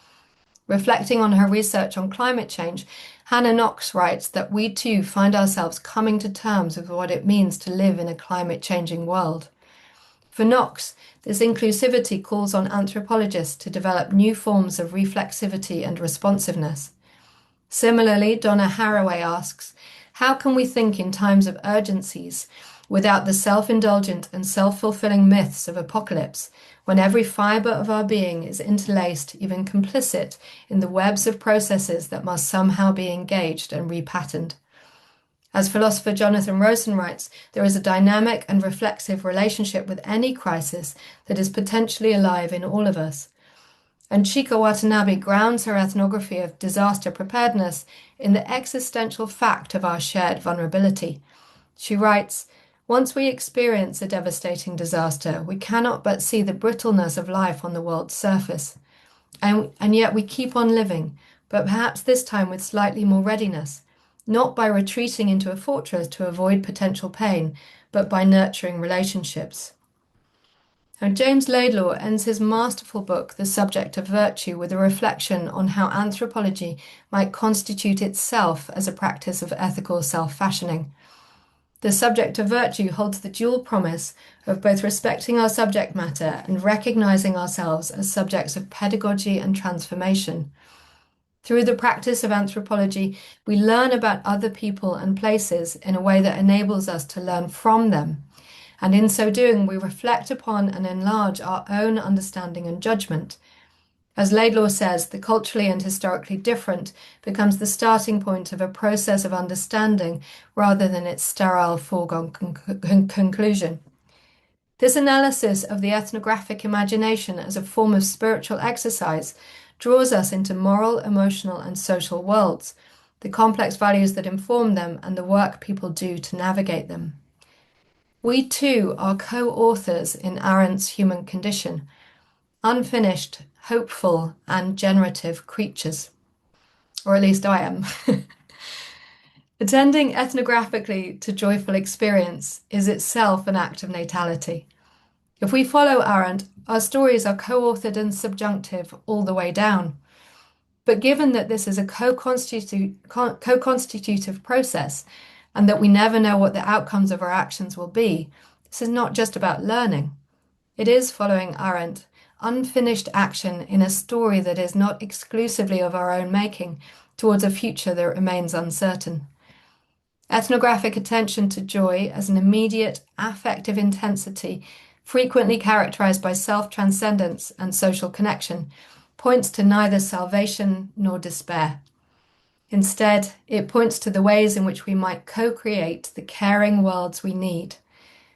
Reflecting on her research on climate change, Hannah Knox writes that we too find ourselves coming to terms with what it means to live in a climate-changing world. For Knox, this inclusivity calls on anthropologists to develop new forms of reflexivity and responsiveness. Similarly, Donna Haraway asks, how can we think in times of urgencies without the self-indulgent and self-fulfilling myths of apocalypse, when every fibre of our being is interlaced, even complicit, in the webs of processes that must somehow be engaged and repatterned? As philosopher Jonathan Rosen writes, there is a dynamic and reflexive relationship with any crisis that is potentially alive in all of us. And Chika Watanabe grounds her ethnography of disaster preparedness in the existential fact of our shared vulnerability. She writes, once we experience a devastating disaster, we cannot but see the brittleness of life on the world's surface. And yet we keep on living, but perhaps this time with slightly more readiness, not by retreating into a fortress to avoid potential pain, but by nurturing relationships. Now, James Laidlaw ends his masterful book, The Subject of Virtue, with a reflection on how anthropology might constitute itself as a practice of ethical self-fashioning. The subject of virtue holds the dual promise of both respecting our subject matter and recognizing ourselves as subjects of pedagogy and transformation. Through the practice of anthropology, we learn about other people and places in a way that enables us to learn from them. And in so doing, we reflect upon and enlarge our own understanding and judgment. As Laidlaw says, the culturally and historically different becomes the starting point of a process of understanding rather than its sterile foregone conclusion. This analysis of the ethnographic imagination as a form of spiritual exercise draws us into moral, emotional, and social worlds, the complex values that inform them, and the work people do to navigate them. We too are co-authors in Arendt's human condition, unfinished, hopeful, and generative creatures. Or at least I am. Attending ethnographically to joyful experience is itself an act of natality. If we follow Arendt, our stories are co-authored and subjunctive all the way down. But given that this is a co-constitutive process, and that we never know what the outcomes of our actions will be, this is not just about learning. It is, following Arendt, unfinished action in a story that is not exclusively of our own making towards a future that remains uncertain. Ethnographic attention to joy as an immediate affective intensity, frequently characterized by self-transcendence and social connection, points to neither salvation nor despair. Instead, it points to the ways in which we might co-create the caring worlds we need,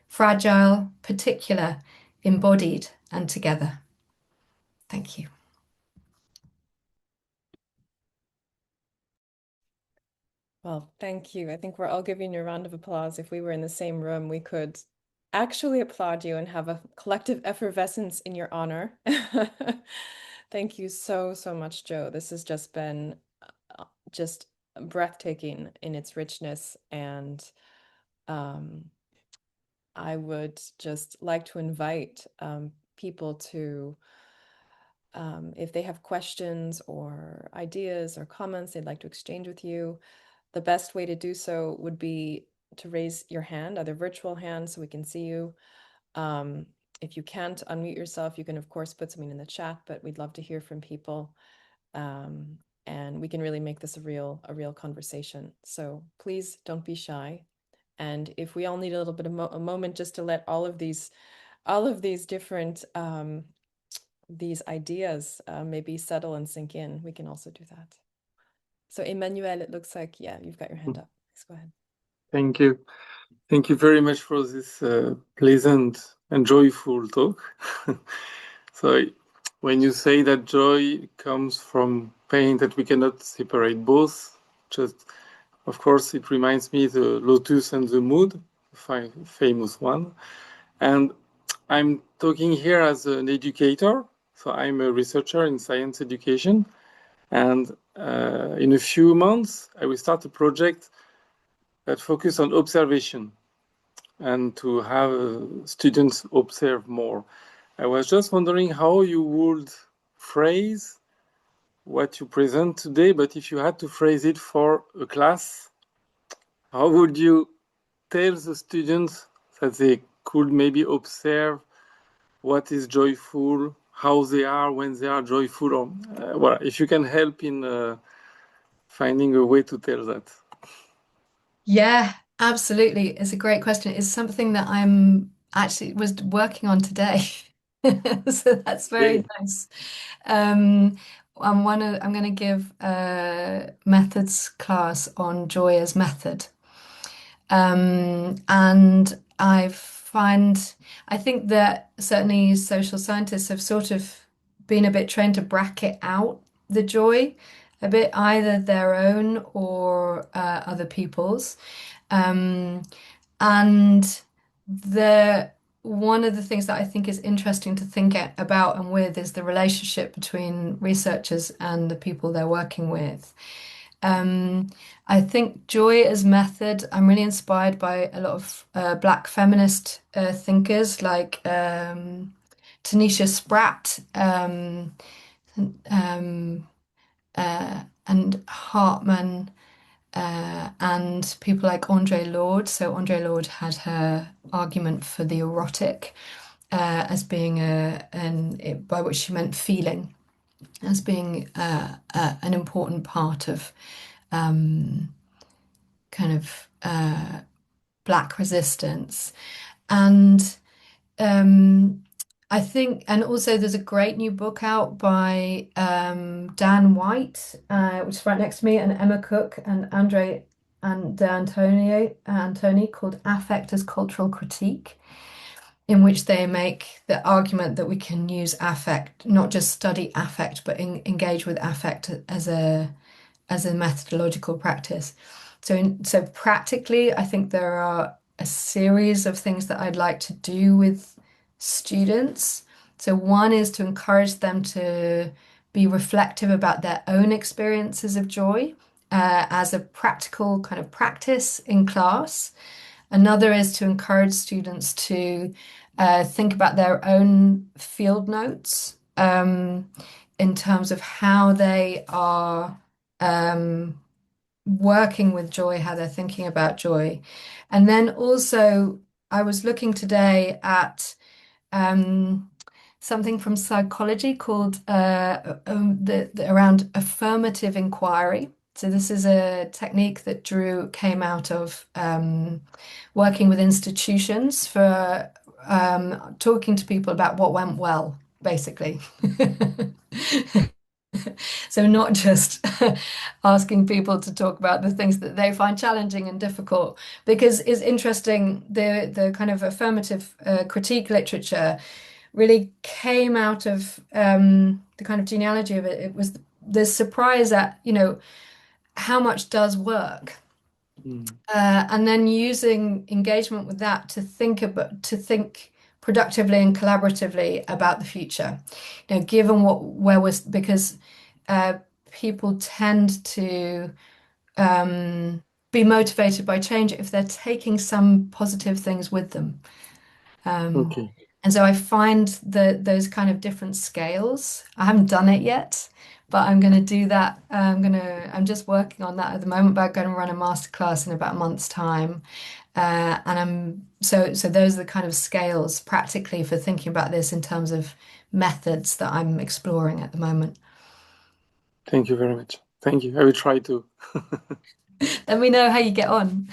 fragile, particular, embodied, and together. Thank you. Well, thank you. I think we're all giving you a round of applause. If we were in the same room, we could actually applaud you and have a collective effervescence in your honor. Thank you so, so much, Joe. This has just been just breathtaking in its richness, and I would just like to invite people to, if they have questions or ideas or comments they'd like to exchange with you, the best way to do so would be to raise your hand, either virtual hand so we can see you. If you can't unmute yourself, you can of course put something in the chat, but we'd love to hear from people. And we can really make this a real conversation. So please don't be shy. And if we all need a little bit of a moment just to let all of these different these ideas maybe settle and sink in, we can also do that. So Emmanuel, it looks like, yeah, you've got your hand up. Please go ahead. Thank you. Thank you very much for this pleasant and joyful talk. So when you say that joy comes from pain, that we cannot separate both, just, of course, it reminds me the lotus and the mood, famous one. And I'm talking here as an educator. So I'm a researcher in science education. And in a few months, I will start a project that focuses on observation and to have students observe more. I was just wondering how you would phrase what you present today, but if you had to phrase it for a class, how would you tell the students that they could maybe observe what is joyful, how they are when they are joyful, or well, if you can help in finding a way to tell that. Yeah, absolutely. It's a great question. It's something that I'm actually was working on today. So that's very Okay. nice. I'm going to give a methods class on joy as method. And I think that certainly social scientists have sort of been a bit trained to bracket out the joy a bit, either their own or other people's. Um, and the one of the things that I think is interesting to think about and with is the relationship between researchers and the people they're working with. Um, I think joy as method, I'm really inspired by a lot of Black feminist thinkers like Tanisha Spratt um, and Hartman and people like Andre Lorde. So Andre Lorde had her argument for the erotic as being by which she meant feeling, as being an important part of um, kind of Black resistance. And um, I think, and also there's a great new book out by Dan White, which is right next to me, and Emma Cook and Andre and De Antonio Antoni called Affect as Cultural Critique, in which they make the argument that we can use affect, not just study affect, but engage with affect as a methodological practice. So practically, I think there are a series of things that I'd like to do with students. So one is to encourage them to be reflective about their own experiences of joy as a practical kind of practice in class. Another is to encourage students to think about their own field notes in terms of how they are um, working with joy, how they're thinking about joy. And then also, I was looking today at um, something from psychology called around affirmative inquiry. So this is a technique that Drew came out of working with institutions for talking to people about what went well, basically. So not just asking people to talk about the things that they find challenging and difficult, because it's interesting, the kind of affirmative critique literature really came out of the kind of genealogy of it. It was the surprise at, how much does work. Mm. And then using engagement with that to think productively and collaboratively about the future. Given where we're because uh, people tend to be motivated by change if they're taking some positive things with them. Um, Okay. and so I find those kind of different scales. I haven't done it yet, but I'm going to do that. I'm just working on that at the moment, but I'm going to run a masterclass in about a month's time. And so those are the kind of scales practically for thinking about this in terms of methods that I'm exploring at the moment. Thank you very much. Thank you. I will try to. Let me know how you get on.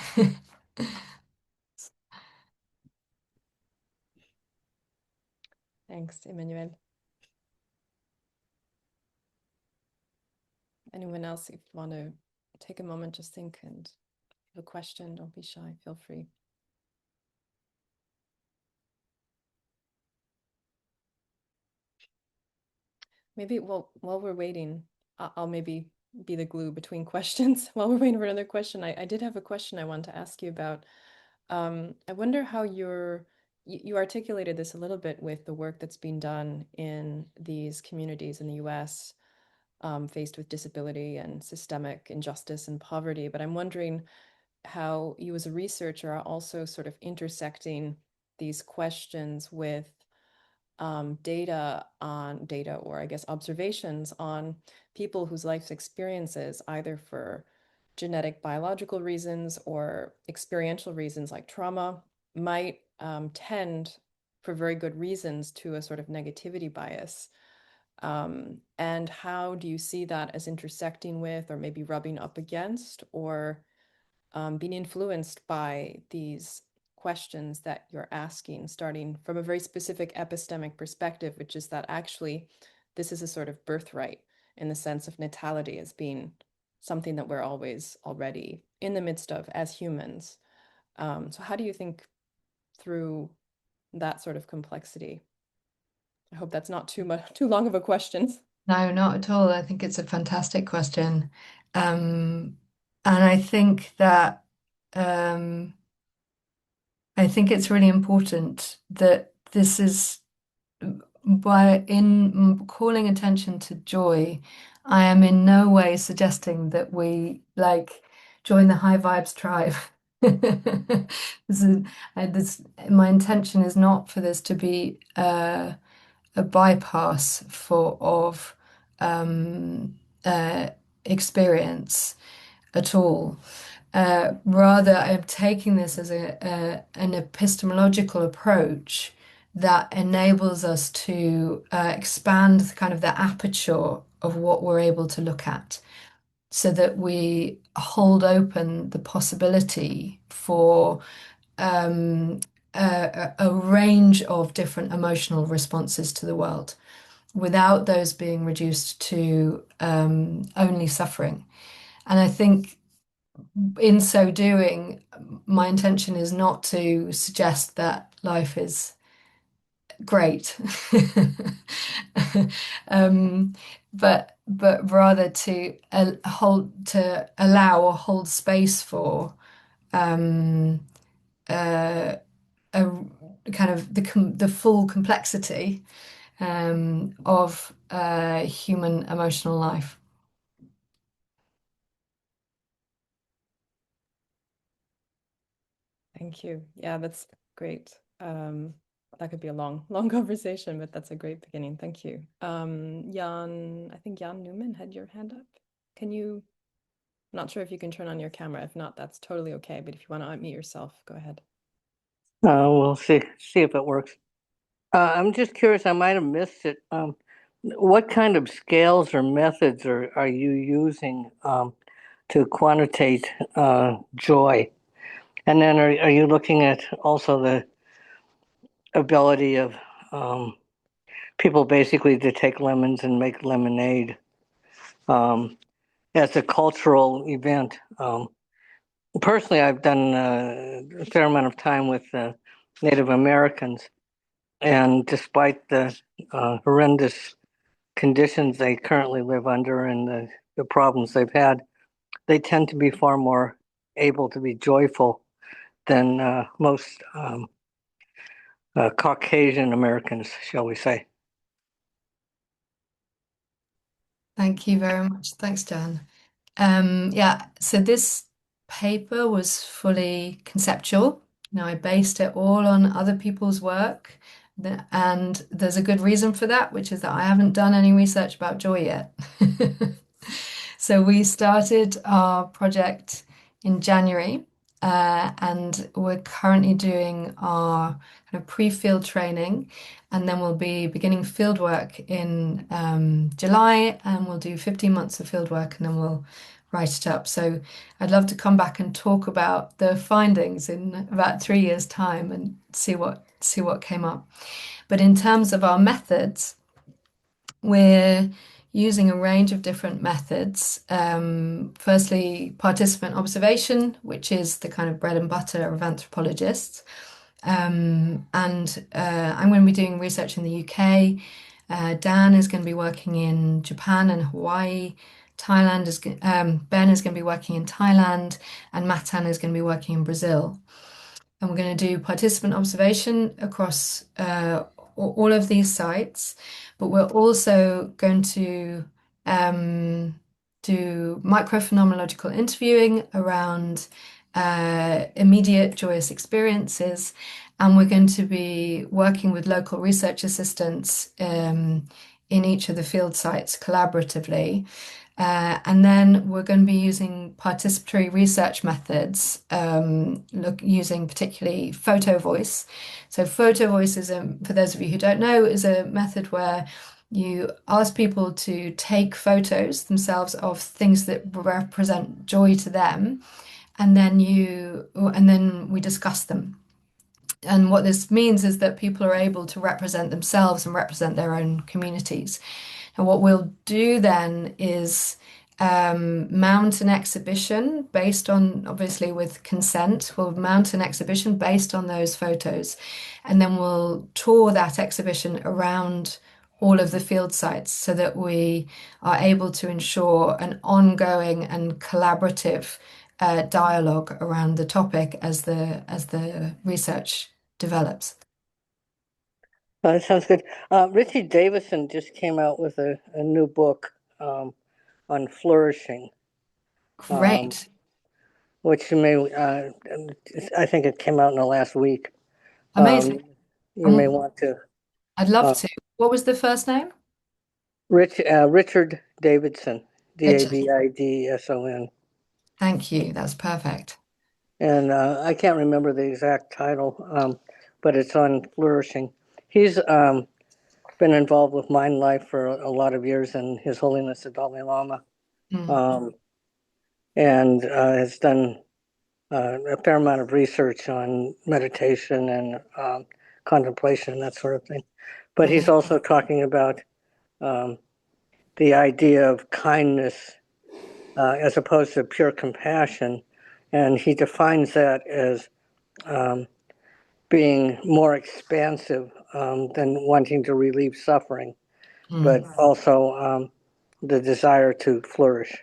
Thanks, Emmanuel. Anyone else, if you want to take a moment, just think and have a question, don't be shy, feel free. Maybe while we're waiting, I'll maybe be the glue between questions while we're waiting for another question. I did have a question I wanted to ask you about. I wonder how you articulated this a little bit with the work that's being done in these communities in the US, faced with disability and systemic injustice and poverty. But I'm wondering how you as a researcher are also sort of intersecting these questions with data or I guess observations on people whose life experiences, either for genetic biological reasons or experiential reasons like trauma, might tend for very good reasons to a sort of negativity bias. And how do you see that as intersecting with, or maybe rubbing up against, or being influenced by these questions that you're asking, starting from a very specific epistemic perspective, which is that actually this is a sort of birthright in the sense of natality as being something that we're always already in the midst of as humans. So how do you think through that sort of complexity? I hope that's not too long of a question. No, not at all. I think it's a fantastic question. Um, and um, I think it's really important that this is by in calling attention to joy, I am in no way suggesting that we like join the high vibes tribe. This is, my intention is not for this to be a bypass for of um, uh, experience at all. Rather, I'm taking this as an epistemological approach that enables us to expand kind of the aperture of what we're able to look at so that we hold open the possibility for um, a range of different emotional responses to the world without those being reduced to only suffering. And I think in so doing, my intention is not to suggest that life is great, um, but rather to allow or hold space for um, uh, a kind of the full complexity of human emotional life. Thank you. Yeah, that's great. That could be a long conversation, but that's a great beginning. Thank you. Jan, I think Jan Newman had your hand up. Can you, I'm not sure if you can turn on your camera. If not, that's totally okay. But if you want to unmute yourself, go ahead. We'll see if it works. I'm just curious, I might have missed it. What kind of scales or methods are you using to quantitate joy? And then are you looking at also the ability of people basically to take lemons and make lemonade as a cultural event? Personally, I've done a fair amount of time with Native Americans, and despite the horrendous conditions they currently live under and the problems they've had, they tend to be far more able to be joyful than most Caucasian Americans, shall we say. Thank you very much. Thanks, Dan. Yeah, so this paper was fully conceptual. Now, I based it all on other people's work, and there's a good reason for that, which is that I haven't done any research about joy yet. So we started our project in January, and we're currently doing our kind of pre-field training, and then we'll be beginning field work in July, and we'll do 15 months of field work, and then we'll write it up. So I'd love to come back and talk about the findings in about 3 years' time and see what came up. But in terms of our methods, we're using a range of different methods. Firstly, participant observation, which is the kind of bread and butter of anthropologists. And I'm going to be doing research in the UK. Dan is going to be working in Japan and Hawaii. Ben is going to be working in Thailand, and Matan is going to be working in Brazil. And we're going to do participant observation across all of these sites, but we're also going to do microphenomenological interviewing around immediate joyous experiences, and we're going to be working with local research assistants in each of the field sites collaboratively. And then we're going to be using participatory research methods, using particularly photo voice. So photo voice is, for those of you who don't know, is a method where You ask people to take photos themselves of things that represent joy to them, and then we discuss them. And what this means is that people are able to represent themselves and represent their own communities. And what we'll do then is mount an exhibition based on, obviously with consent, we'll mount an exhibition based on those photos. And then we'll tour that exhibition around all of the field sites so that we are able to ensure an ongoing and collaborative dialogue around the topic as the research develops. That sounds good. Richie Davison just came out with a new book on flourishing, um, Great. which you may, I think it came out in the last week. Amazing. You may want to. I'd love Uh, to. What was the first name? Richard Davidson, Richard. Davidson. Thank you. That's perfect. And I can't remember the exact title, but it's on flourishing. He's been involved with mind life for a lot of years, and His Holiness the Dalai Lama, um, and has done a fair amount of research on meditation and contemplation, that sort of thing. But he's also talking about um, the idea of kindness as opposed to pure compassion. And he defines that as being more expansive than wanting to relieve suffering, but also the desire to flourish.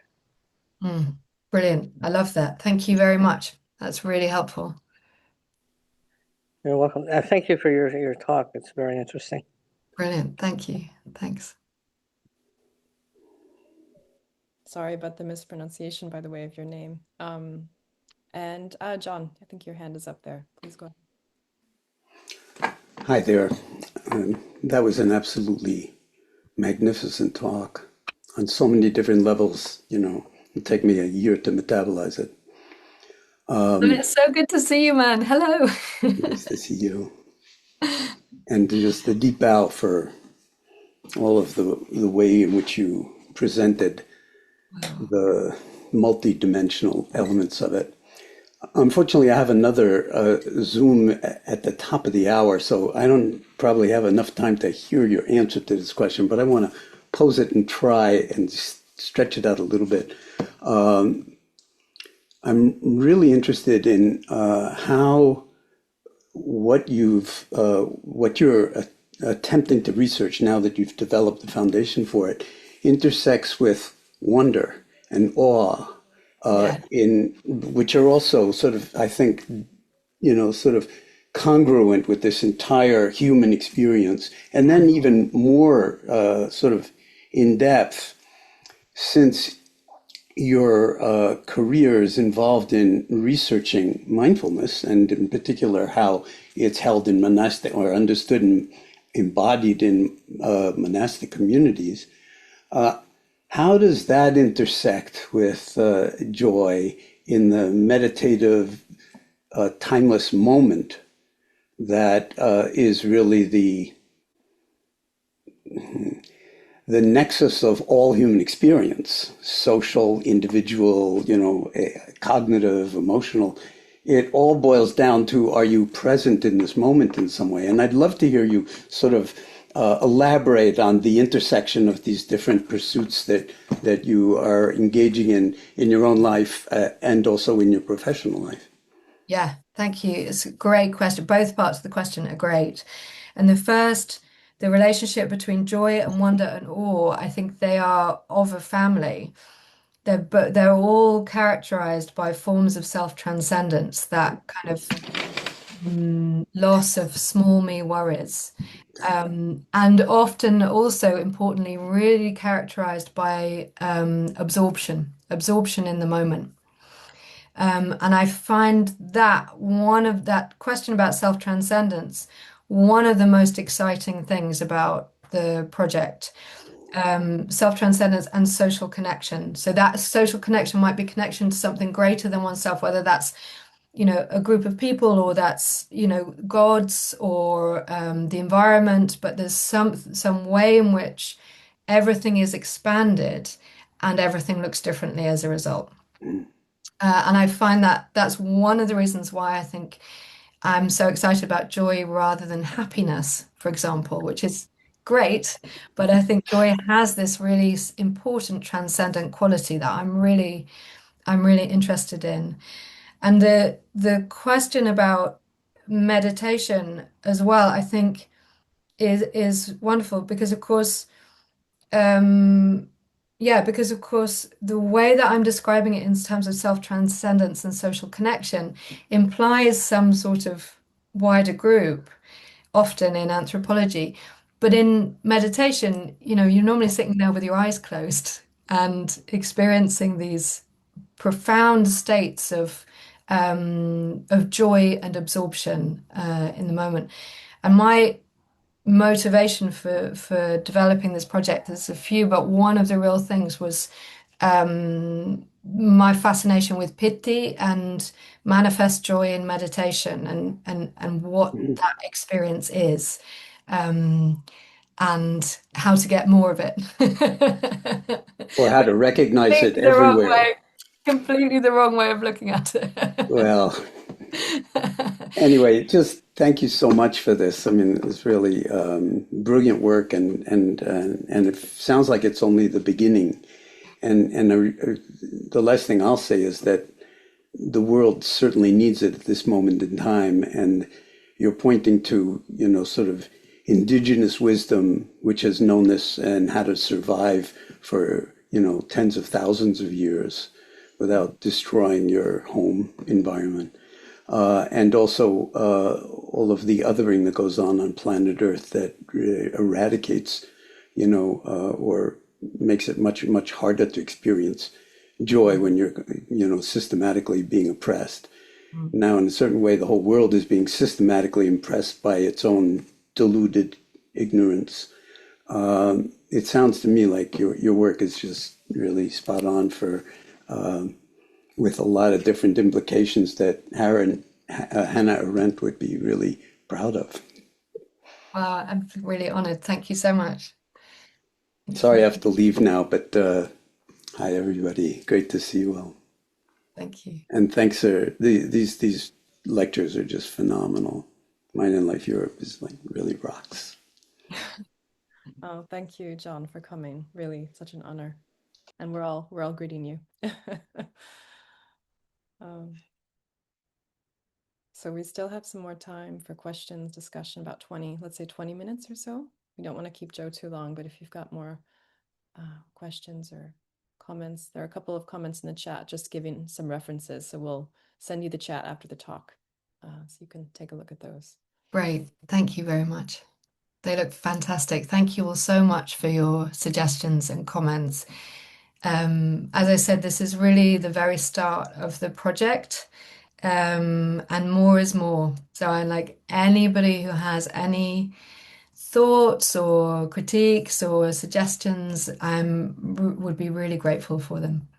Brilliant. I love that. Thank you very much. That's really helpful. You're welcome. Thank you for your talk. It's very interesting. Brilliant. Thank you. Thanks. Sorry about the mispronunciation, by the way, of your name. And John, I think your hand is up there. Please go ahead. Hi there. That was an absolutely magnificent talk on so many different levels. It'd take me a year to metabolize it. It's so good to see you, man. Hello. Nice to see you. And just the deep bow for all of the way in which you presented the multi-dimensional elements of it. Unfortunately, I have another Zoom at the top of the hour, so I don't probably have enough time to hear your answer to this question, but I want to pose it and try and stretch it out a little bit. I'm really interested in how what you're attempting to research now that you've developed the foundation for it intersects with wonder and awe, in which are also sort of, I think, sort of congruent with this entire human experience, and then even more sort of in depth, since your career is involved in researching mindfulness, and in particular how it's held in monastic or understood and embodied in monastic communities. How does that intersect with joy in the meditative, timeless moment that is really the nexus of all human experience, social, individual, cognitive, emotional? It all boils down to, are you present in this moment in some way? And I'd love to hear you sort of elaborate on the intersection of these different pursuits that you are engaging in your own life and also in your professional life. Yeah, thank you. It's a great question. Both parts of the question are great. And the relationship between joy and wonder and awe, I think they are of a family. They're all characterized by forms of self-transcendence, that kind of loss of small me worries. And often also importantly, really characterized by absorption in the moment. And I find that that question about self-transcendence, one of the most exciting things about the project, self-transcendence and social connection. So that social connection might be connection to something greater than oneself, whether that's a group of people, or that's, gods, or the environment, but there's some way in which everything is expanded and everything looks differently as a result. And I find that that's one of the reasons why I think I'm so excited about joy rather than happiness, for example, which is great. But I think joy has this really important transcendent quality that I'm really interested in. And the question about meditation as well, I think is wonderful because of course, um, yeah, because of course the way that I'm describing it in terms of self-transcendence and social connection implies some sort of wider group, often in anthropology. But in meditation, you're normally sitting there with your eyes closed and experiencing these profound states of joy and absorption in the moment. And my motivation for developing this project, there's a few, but one of the real things was my fascination with piti and manifest joy in meditation, and what that experience is, and how to get more of it. Or how to recognize it Completely the wrong everywhere. way. Completely the wrong way of looking at it. Well, anyway, just thank you so much for this. I mean, it's really brilliant work, and it sounds like it's only the beginning. And the last thing I'll say is that the world certainly needs it at this moment in time, and you're pointing to, sort of indigenous wisdom, which has known this and how to survive for, tens of thousands of years without destroying your home environment. And also all of the othering that goes on planet Earth that eradicates, or makes it much, much harder to experience joy when you're, systematically being oppressed. Now, in a certain way, the whole world is being systematically impressed by its own deluded ignorance. It sounds to me like your work is just really spot on for with a lot of different implications that Hannah Arendt would be really proud of. Wow, I'm really honored. Thank you so much. Thank Sorry, I you. have to leave now, but hi everybody. Great to see you all. Thank you. And thanks, sir. These lectures are just phenomenal. Mind in Life Europe is like really rocks. Oh, thank you, John, for coming. Really, such an honor. And we're all greeting you. Um, so we still have some more time for questions, discussion, about 20, let's say 20 minutes or so. We don't want to keep Joe too long, but if you've got more questions or comments, there are a couple of comments in the chat just giving some references. So we'll send you the chat after the talk, so you can take a look at those. Great. Thank you very much. They look fantastic. Thank you all so much for your suggestions and comments. As I said, this is really the very start of the project, and more is more. So I like anybody who has any thoughts or critiques or suggestions, would be really grateful for them.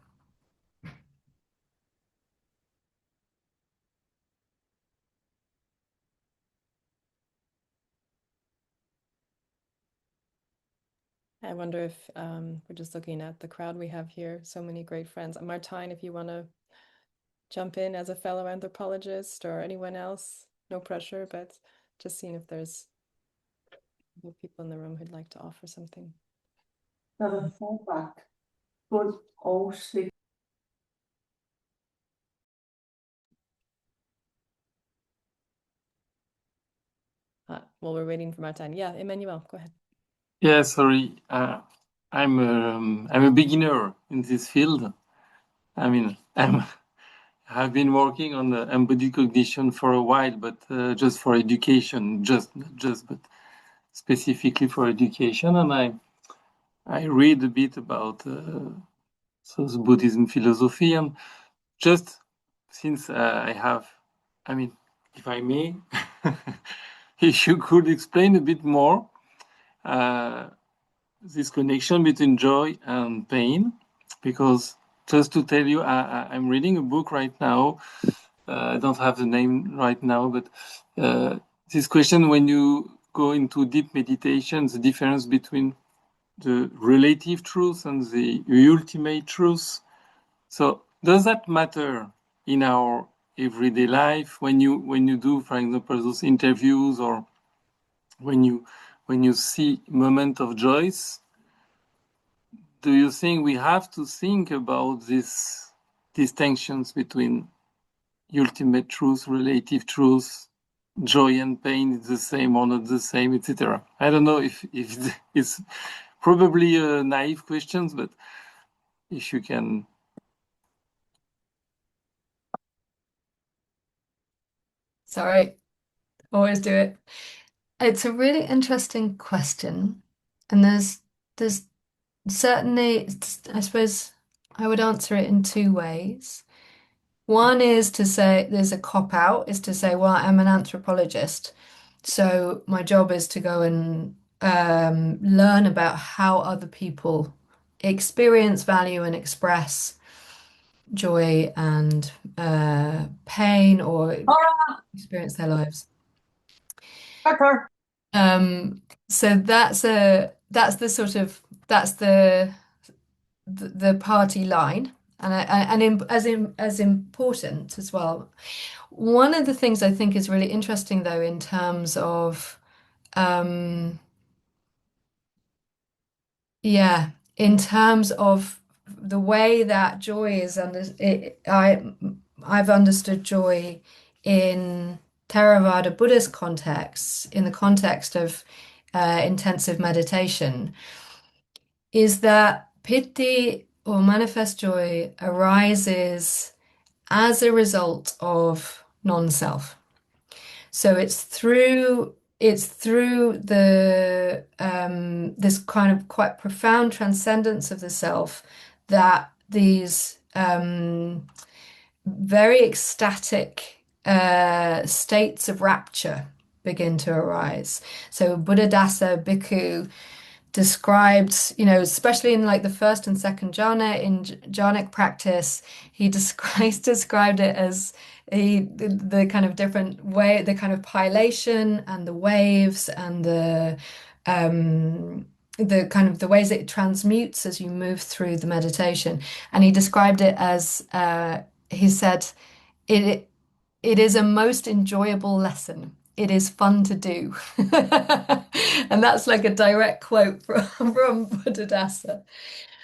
I wonder if we're just looking at the crowd we have here, so many great friends. Martijn, if you want to jump in as a fellow anthropologist, or anyone else, no pressure, but just seeing if there's people in the room who'd like to offer something. Well, we're waiting for Martijn. Yeah, Emmanuel, go ahead. Yeah, sorry. I'm a beginner in this field. I mean, I've been working on embodied cognition for a while, but just for education, but specifically for education. And I read a bit about Buddhism philosophy, and just since I have, I mean, if I may, if you could explain a bit more this connection between joy and pain, because just to tell you, I'm reading a book right now I don't have the name right now, but this question, when you go into deep meditation, the difference between the relative truth and the ultimate truth. So does that matter in our everyday life when you do, for example, those interviews, or when you see moment of joy? Do you think we have to think about these distinctions between ultimate truth, relative truth, joy and pain is the same or not the same, etc.? I don't know if it's probably a naive question, but if you can. Sorry, always do it. It's a really interesting question, and there's certainly, I suppose I would answer it in two ways. One is to say there's a cop out, is to say, well, I'm an anthropologist, so my job is to go and learn about how other people experience, value, and express joy and pain or experience their lives. So that's the sort of that's the party line, and as important as well. One of the things I think is really interesting, though, in terms of um, yeah, in terms of the way that joy is I've understood joy in Theravada Buddhist contexts, in the context of intensive meditation, is that piti or manifest joy arises as a result of non-self. So it's through the this kind of quite profound transcendence of the self that these very ecstatic states of rapture begin to arise. So Buddhadasa Bhikkhu described, especially in like the first and second jhana in jhanic practice, he described it as the kind of different way, the kind of pilation and the waves and the kind of the ways it transmutes as you move through the meditation. And he described it as he said, it it is a most enjoyable lesson. It is fun to do. And that's like a direct quote from Buddhadasa.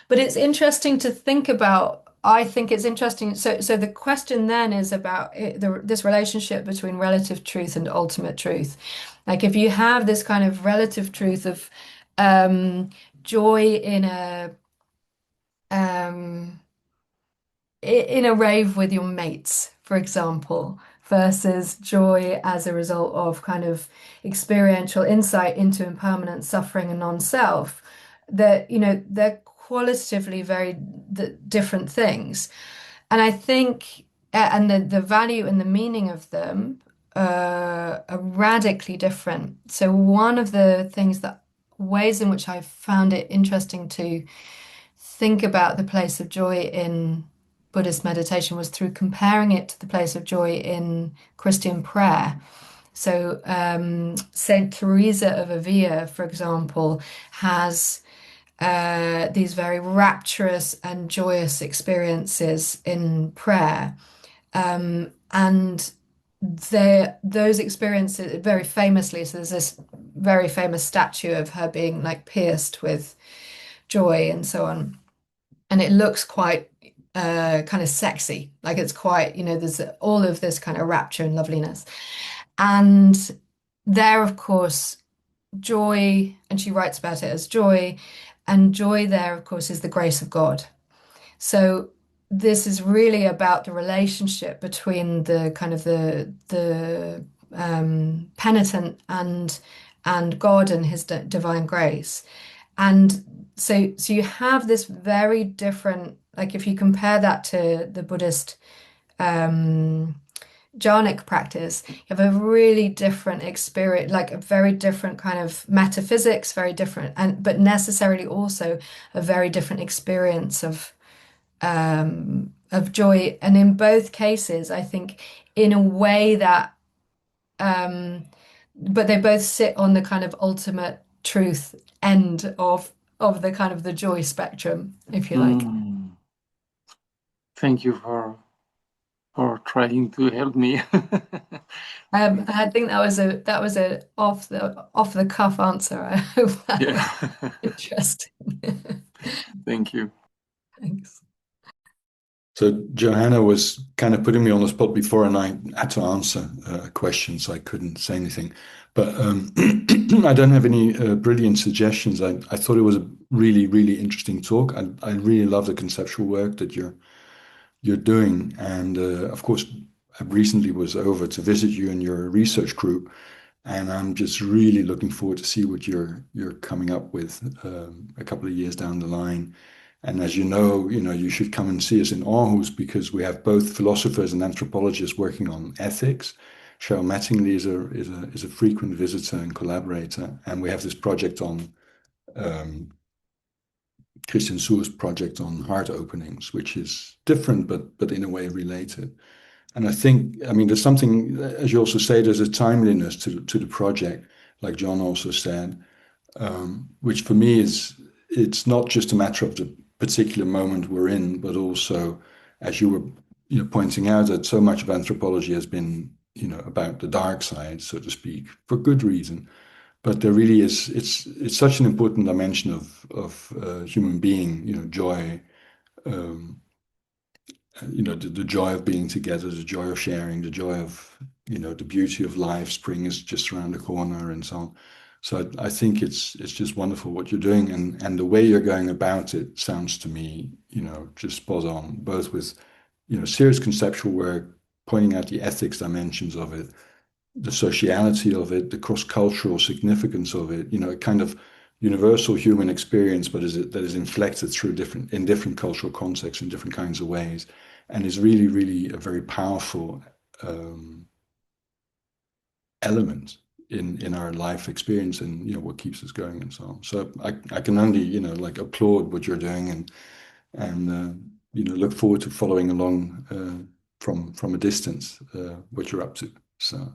But it's interesting to think about. I think it's interesting. So the question then is about this relationship between relative truth and ultimate truth. Like if you have this kind of relative truth of um, joy um, in a rave with your mates, for example, versus joy as a result of kind of experiential insight into impermanent suffering and non-self, that, they're qualitatively very different things. And I think, and the value and the meaning of them are radically different. So one of the ways in which I found it interesting to think about the place of joy in Buddhist meditation was through comparing it to the place of joy in Christian prayer. So, Saint Teresa of Avila, for example, has these very rapturous and joyous experiences in prayer. And those experiences very famously, so there's this very famous statue of her being like pierced with joy and so on. And it looks quite kind of sexy. Like it's quite, there's all of this kind of rapture and loveliness. And there, of course, joy, and she writes about it as joy, and joy there, of course, is the grace of God. So this is really about the relationship between the kind of the penitent and God and his divine grace. And so you have this very different, like if you compare that to the Buddhist jhanic practice, you have a really different experience, like a very different kind of metaphysics, very different, but necessarily also a very different experience of of joy, and in both cases, I think in a way that, but they both sit on the kind of ultimate truth end of the kind of the joy spectrum, if you like. Thank you for trying to help me. I think that was a off the cuff answer. I hope that was Yeah. interesting. Thank you. Thanks. So Johanna was kind of putting me on the spot before, and I had to answer a question, so I couldn't say anything. But I don't have any brilliant suggestions. I thought it was a really, really interesting talk. I really love the conceptual work that you're doing, and of course, I recently was over to visit you in your research group, and I'm just really looking forward to see what you're coming up with a couple of years down the line. And as you know, you should come and see us in Aarhus because we have both philosophers and anthropologists working on ethics. Cheryl Mattingly is a frequent visitor and collaborator, and we have this project on Christian Suhr's project on heart openings, which is different but in a way related. And I think, I mean, there's something, as you also say, there's a timeliness to the project, like John also said, which for me it's not just a matter of the particular moment we're in, but also, as you were pointing out, that so much of anthropology has been about the dark side, so to speak, for good reason. But there really is, it's such an important dimension of human being, joy, the joy of being together, the joy of sharing, the joy of, the beauty of life. Spring is just around the corner and so on. So I think it's just wonderful what you're doing, and the way you're going about it sounds to me, just spot on, both with, serious conceptual work, pointing out the ethics dimensions of it, the sociality of it, the cross-cultural significance of it, a kind of universal human experience, but that is inflected through different cultural contexts in different kinds of ways, and is really, really a very powerful element in our life experience, and what keeps us going and so on. So I can only applaud what you're doing, and look forward to following along from a distance what you're up to. So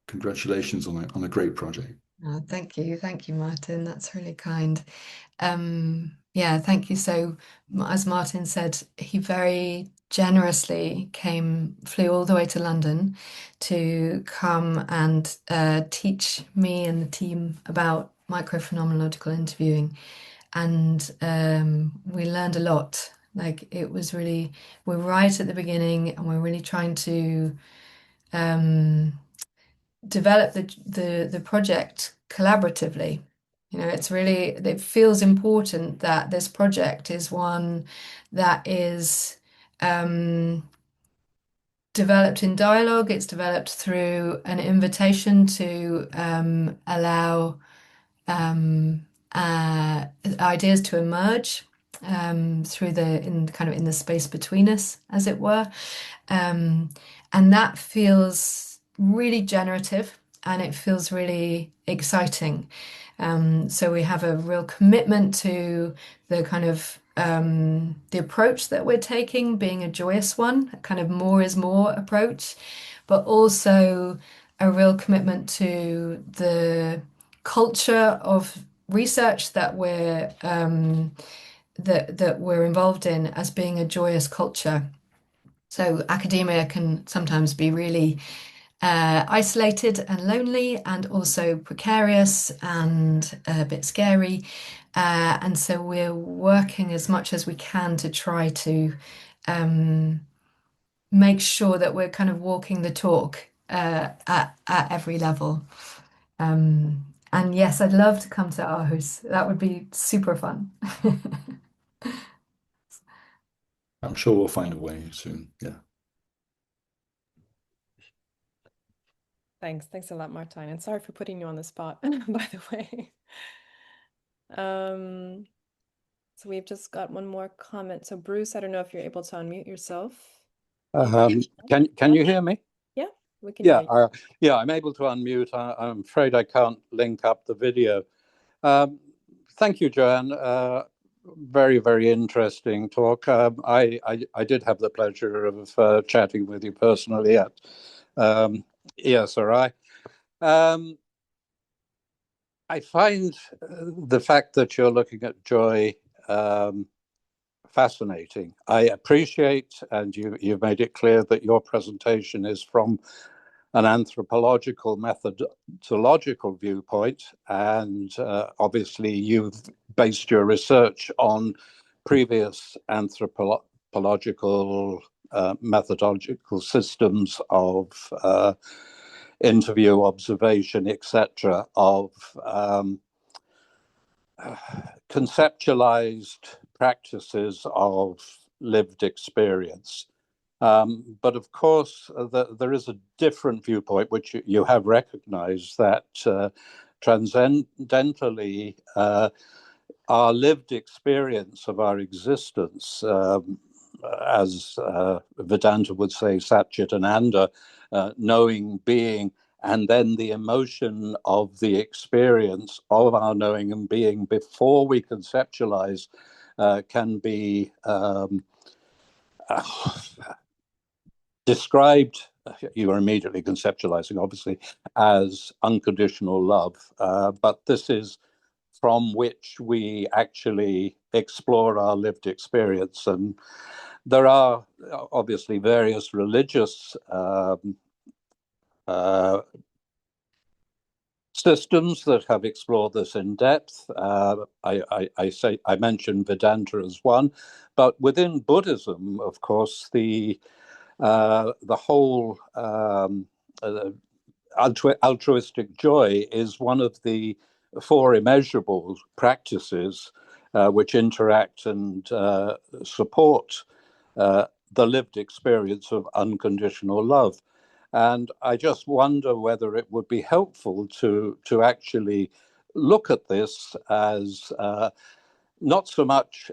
congratulations on a great project. Oh, thank you, Martin. That's really kind. Yeah, thank you. So, as Martin said, he very generously flew all the way to London to come and teach me and the team about microphenomenological interviewing, and we learned a lot. Like it was really, we're right at the beginning, and we're really trying to develop the project collaboratively. It feels important that this project is one that is developed in dialogue. It's developed through an invitation to allow ideas to emerge through in the space between us, as it were. And that feels really generative, and it feels really exciting. So we have a real commitment to the kind of the approach that we're taking being a joyous one, a kind of more is more approach, but also a real commitment to the culture of research that we're involved in as being a joyous culture. So academia can sometimes be really isolated and lonely, and also precarious and a bit scary. And so we're working as much as we can to try to make sure that we're kind of walking the talk at every level. And yes, I'd love to come to Aarhus. That would be super fun. I'm sure we'll find a way soon. Yeah. Thanks a lot, Martijn, and sorry for putting you on the spot, by the way. So we've just got one more comment. So Bruce, I don't know if you're able to unmute yourself. Can you hear me? Yeah, we can hear you. Yeah, I'm able to unmute. I'm afraid I can't link up the video. Thank you, Joanne. very, very interesting talk. I did have the pleasure of chatting with you personally at ESRI. I find the fact that you're looking at joy fascinating. I appreciate, and you've made it clear that your presentation is from an anthropological methodological viewpoint, and obviously you've based your research on previous anthropological methodological systems of interview, observation, etc., of conceptualized practices of lived experience. But of course, there is a different viewpoint, which you have recognized, that transcendentally, our lived experience of our existence, as Vedanta would say, Satchit Ananda, knowing, being, and then the emotion of the experience of our knowing and being before we conceptualize can be described, you are immediately conceptualizing, obviously, as unconditional love. But this is from which we actually explore our lived experience. And there are obviously various religious systems that have explored this in depth. I mentioned Vedanta as one, but within Buddhism, of course, the whole altruistic joy is one of the four immeasurable practices which interact and support the lived experience of unconditional love. And I just wonder whether it would be helpful to actually look at this as not so much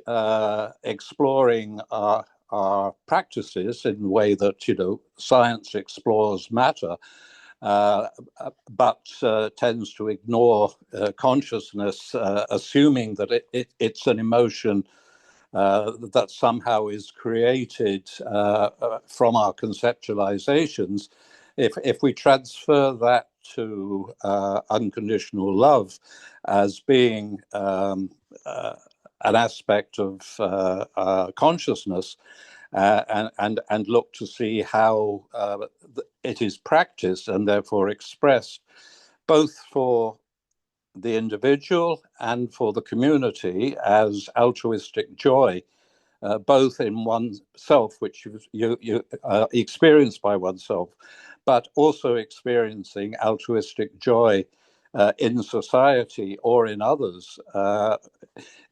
exploring our practices in the way that, science explores matter, but tends to ignore consciousness, assuming that it's an emotion that somehow is created from our conceptualizations. If we transfer that to unconditional love as being an aspect of consciousness, and look to see how it is practiced and therefore expressed, both for the individual and for the community as altruistic joy, both in oneself, which you experience by oneself, but also experiencing altruistic joy in society or in others,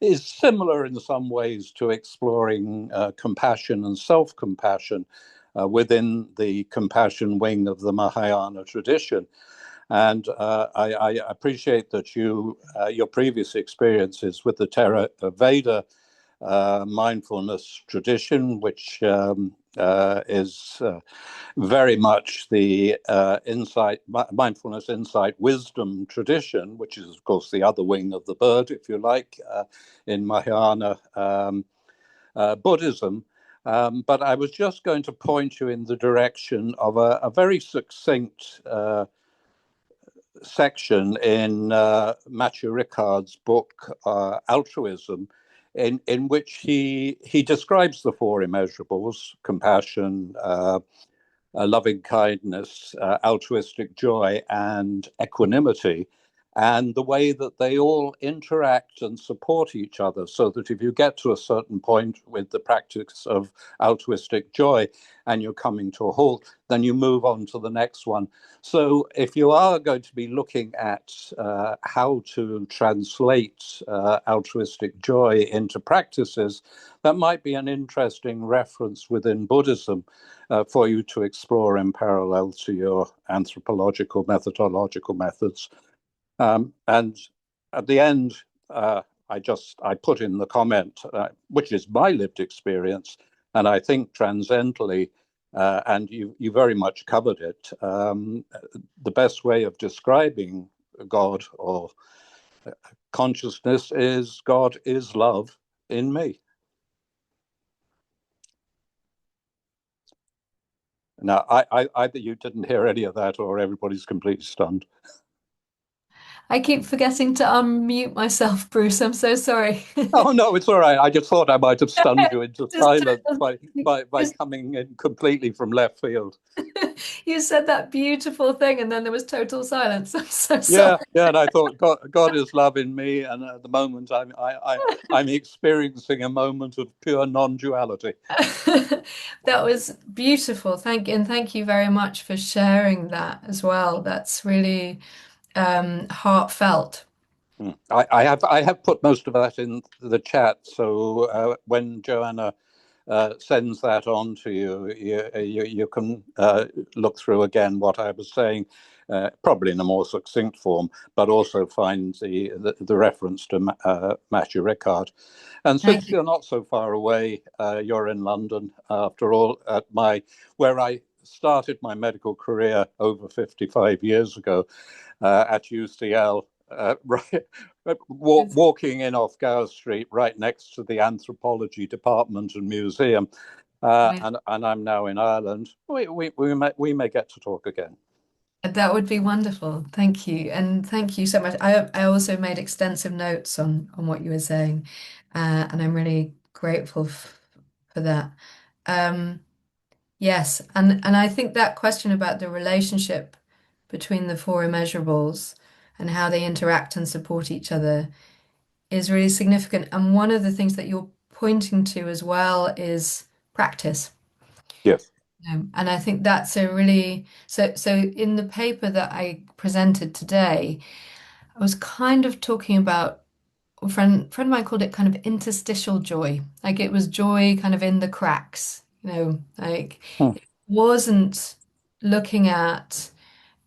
is similar in some ways to exploring compassion and self-compassion within the compassion wing of the Mahayana tradition. And I appreciate that your previous experiences with the Theravada mindfulness tradition, which is very much the mindfulness, insight, wisdom tradition, which is, of course, the other wing of the bird, if you like, in Mahayana Buddhism. But I was just going to point you in the direction of a very succinct section in Matthew Ricard's book, Altruism, in which he describes the four immeasurables: compassion, loving kindness, altruistic joy, and equanimity, and the way that they all interact and support each other, so that if you get to a certain point with the practice of altruistic joy and you're coming to a halt, then you move on to the next one. So if you are going to be looking at how to translate altruistic joy into practices, that might be an interesting reference within Buddhism for you to explore in parallel to your anthropological, methodological methods. And at the end, I put in the comment, which is my lived experience, and I think transcendently, and you very much covered it, the best way of describing God or consciousness is God is love, in me. Now, either you didn't hear any of that or everybody's completely stunned. I keep forgetting to unmute myself, Bruce. I'm so sorry. Oh, no, it's all right. I just thought I might have stunned you into silence by Just- coming in completely from left field. You said that beautiful thing, and then there was total silence. I'm so Yeah, sorry. yeah, and I thought God is loving me, and at the moment I'm experiencing a moment of pure non-duality. That was beautiful. Thank you very much for sharing that as well. That's really heartfelt. I have put most of that in the chat, so when Joanna sends that on to you, you can look through again what I was saying, probably in a more succinct form, but also find the reference to Matthew Ricard. And since you're not so far away, you're in London after all. Where I started my medical career over 55 years ago at UCL. Right, walking in off Gower Street, right next to the Anthropology Department and Museum, and I'm now in Ireland. We may get to talk again. That would be wonderful. Thank you. And thank you so much. I also made extensive notes on what you were saying, and I'm really grateful for that. Yes, and I think that question about the relationship between the four immeasurables and how they interact and support each other is really significant. And one of the things that you're pointing to as well is practice. Yes. And I think that's a really so in the paper that I presented today, I was kind of talking about a friend of mine called it kind of interstitial joy. Like it was joy kind of in the cracks, like it wasn't looking at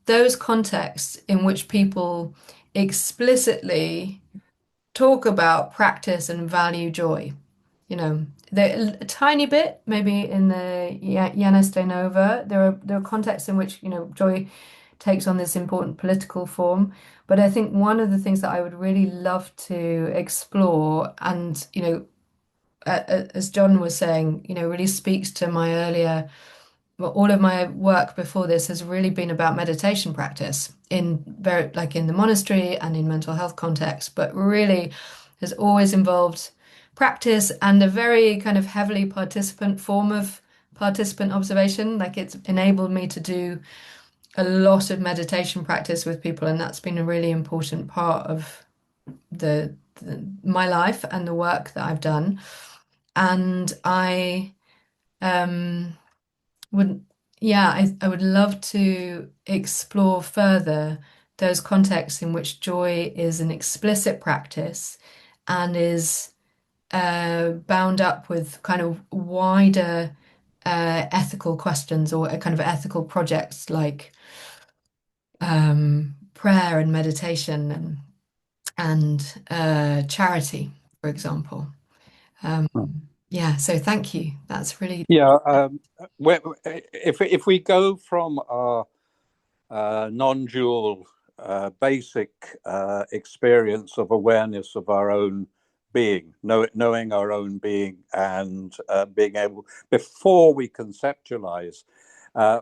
those contexts in which people explicitly talk about practice and value joy. A tiny bit, maybe in the Yanis de Nova, there are contexts in which, joy takes on this important political form. But I think one of the things that I would really love to explore, and, as John was saying, really speaks to my earlier, well, all of my work before this has really been about meditation practice in very, like in the monastery and in mental health context, but really has always involved practice and a very kind of heavily participant form of participant observation. Like it's enabled me to do a lot of meditation practice with people, and that's been a really important part of my life and the work that I've done. And I would, yeah, I would love to explore further those contexts in which joy is an explicit practice and is bound up with kind of wider ethical questions or a kind of ethical projects like prayer and meditation and charity, for example. Yeah, so thank you. That's really If we go from our non-dual basic experience of awareness of our own being, knowing our own being, and being able, before we conceptualize,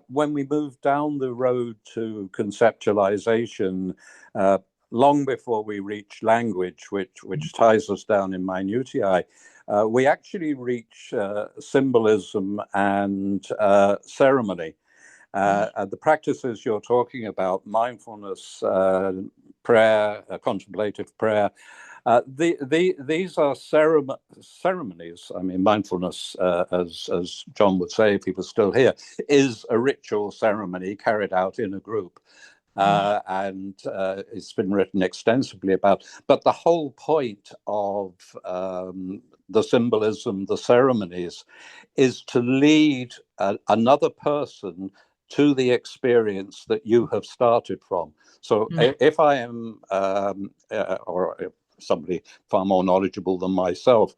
when we move down the road to conceptualization, long before we reach language, which ties us down in minutiae, we actually reach symbolism and ceremony. The practices you're talking about, mindfulness, prayer, contemplative prayer, these are ceremonies. I mean, mindfulness, as John would say if he was still here, is a ritual ceremony carried out in a group. And it's been written extensively about. But the whole point of the symbolism, the ceremonies, is to lead another person to the experience that you have started from. So if I am, or somebody far more knowledgeable than myself,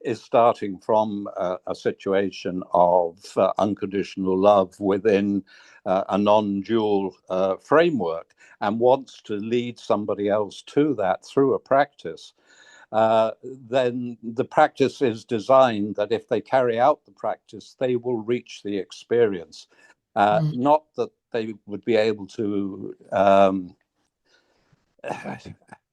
is starting from a situation of unconditional love within a non-dual framework and wants to lead somebody else to that through a practice, then the practice is designed that if they carry out the practice, they will reach the experience. Not that they would be able to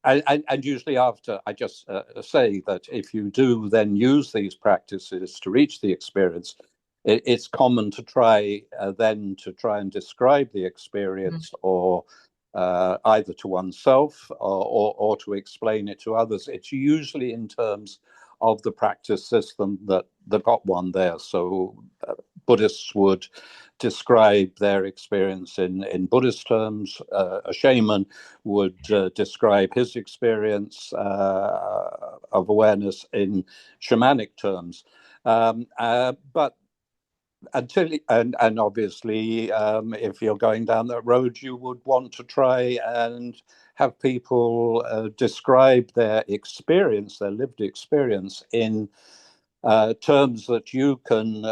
and usually after, I just say that if you do then use these practices to reach the experience, it's common to try and describe the experience or either to oneself or to explain it to others. It's usually in terms of the practice system that got one there. So Buddhists would describe their experience in Buddhist terms. A shaman would describe his experience of awareness in shamanic terms. But and obviously, if you're going down that road, you would want to try and have people describe their experience, their lived experience, in terms that you can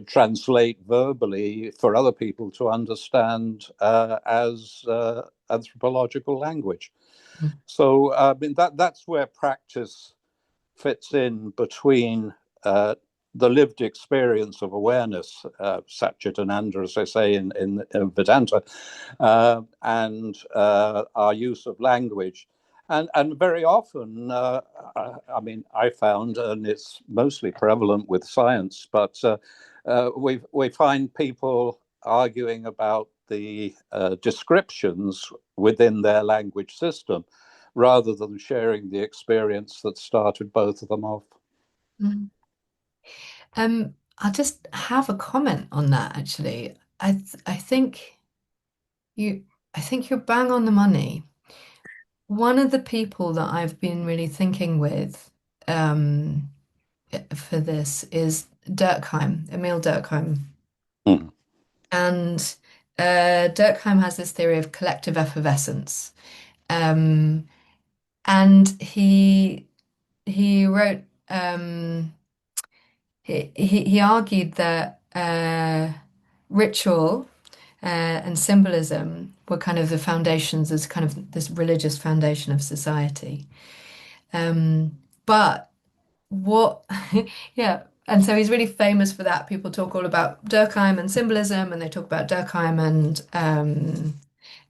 translate verbally for other people to understand as anthropological language. So I mean, that's where practice fits in between the lived experience of awareness, Satchitananda, as they say in Vedanta, and our use of language. And very often, I mean, I found, and it's mostly prevalent with science, but we find people arguing about the descriptions within their language system rather than sharing the experience that started both of them off. I'll just have a comment on that, actually. I think you're bang on the money. One of the people that I've been really thinking with for this is Durkheim, Emil Durkheim. And Durkheim has this theory of collective effervescence. And he wrote he argued that ritual and symbolism were kind of the foundations as kind of this religious foundation of society. But what, yeah, and so he's really famous for that. People talk all about Durkheim and symbolism, and they talk about Durkheim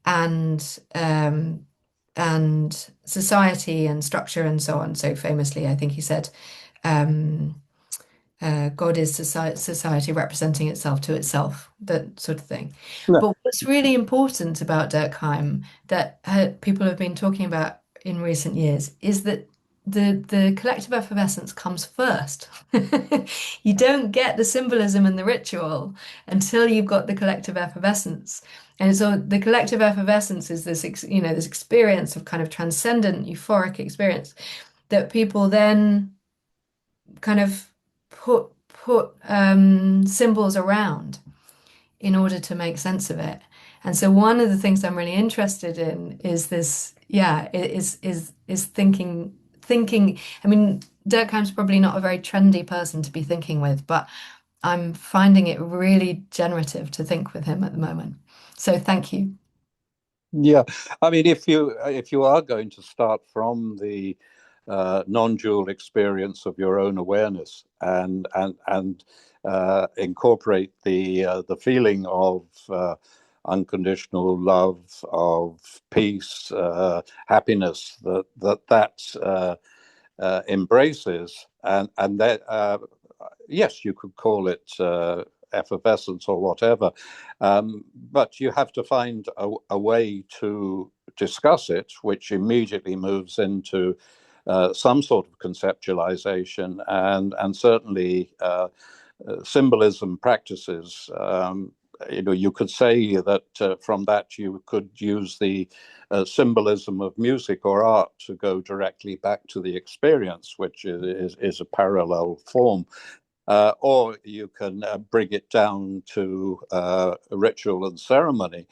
and society and structure and so on. So famously, I think he said, God is society representing itself to itself, that sort of thing. No. But what's really important about Durkheim that people have been talking about in recent years is that the collective effervescence comes first. You don't get the symbolism and the ritual until you've got the collective effervescence. And so the collective effervescence is this, this experience of kind of transcendent, euphoric experience that people then kind of put symbols around in order to make sense of it. And so one of the things I'm really interested in is this, is thinking. I mean, Durkheim's probably not a very trendy person to be thinking with, but I'm finding it really generative to think with him at the moment. So thank you. Yeah, I mean, if you are going to start from the non-dual experience of your own awareness and incorporate the feeling of unconditional love, of peace, happiness that embraces, and that yes, you could call it effervescence or whatever, but you have to find a way to discuss it, which immediately moves into some sort of conceptualization and certainly symbolism practices. You could say that from that you could use the symbolism of music or art to go directly back to the experience, which is a parallel form. Or you can bring it down to ritual and ceremony.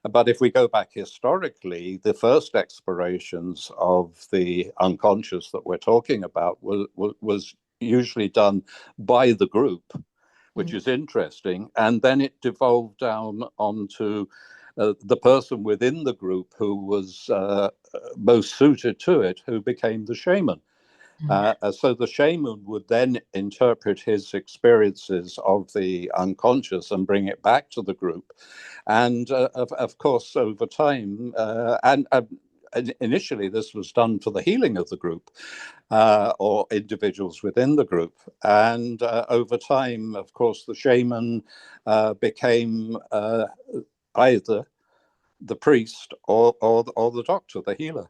But if we go back historically, the first explorations of the unconscious that we're talking about was usually done by the group, which is interesting. And then it devolved down onto the person within the group who was most suited to it, who became the shaman. So the shaman would then interpret his experiences of the unconscious and bring it back to the group. And of course, over time, and initially this was done for the healing of the group or individuals within the group. And over time, of course, the shaman became either the priest or the doctor, the healer.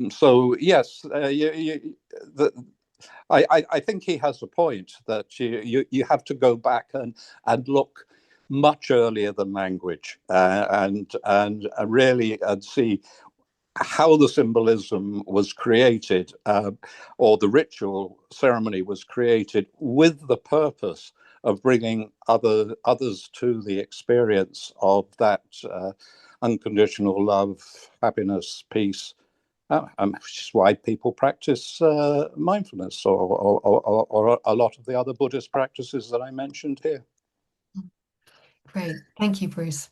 So yes, I think he has a point that you have to go back and look much earlier than language and really and see how the symbolism was created or the ritual ceremony was created with the purpose of bringing others to the experience of that unconditional love, happiness, peace, which is why people practice mindfulness or a lot of the other Buddhist practices that I mentioned here. Great. Thank you, Bruce.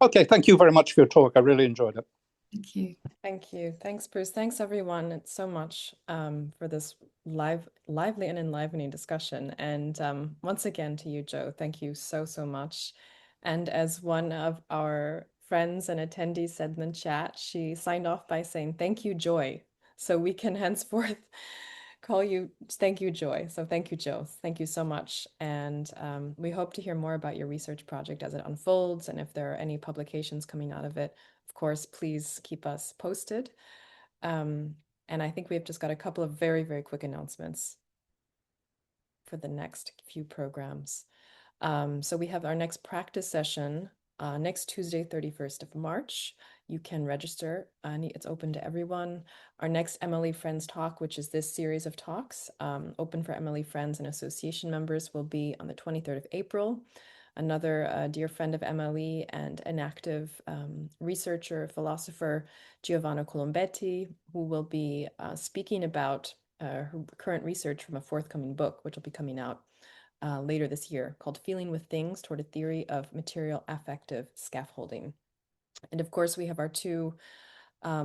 Okay, thank you very much for your talk. I really enjoyed it. Thank you. Thank you. Thanks, Bruce. Thanks, everyone, so much for this lively and enlivening discussion. And once again to you, Joe, thank you so much. And as one of our friends and attendees said in the chat, she signed off by saying, "Thank you, Joy." So we can henceforth call you Thank you, Joy. So thank you, Joe. Thank you so much. And we hope to hear more about your research project as it unfolds and if there are any publications coming out of it. Of course, please keep us posted. And I think we've just got a couple of very quick announcements for the next few programs. So we have our next practice session next Tuesday, 31st of March. You can register and it's open to everyone. Our next MLE Friends talk, which is this series of talks, open for MLE Friends and association members, will be on the 23rd of April. Another dear friend of MLE and an active researcher, philosopher, Giovanna Colombetti, who will be speaking about her current research from a forthcoming book, which will be coming out later this year, called Feeling with Things Toward a Theory of Material Affective Scaffolding. And of course, we have our two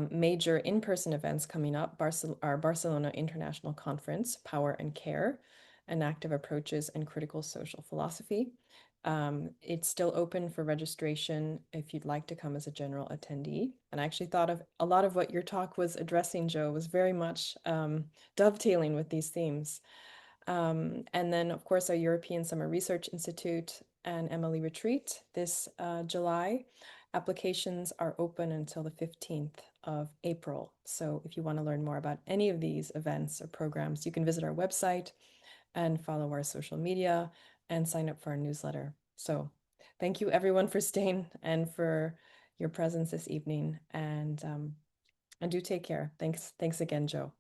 major in-person events coming up, our Barcelona International Conference, Power and Care, Enactive Approaches and Critical Social Philosophy. It's still open for registration if you'd like to come as a general attendee. And I actually thought of a lot of what your talk was addressing, Joe, was very much dovetailing with these themes. And then, of course, our European Summer Research Institute and MLE Retreat this July. Applications are open until the 15th of April. So if you want to learn more about any of these events or programs, you can visit our website and follow our social media and sign up for our newsletter. So thank you everyone for staying and for your presence this evening, and do take care. Thanks again, Joe.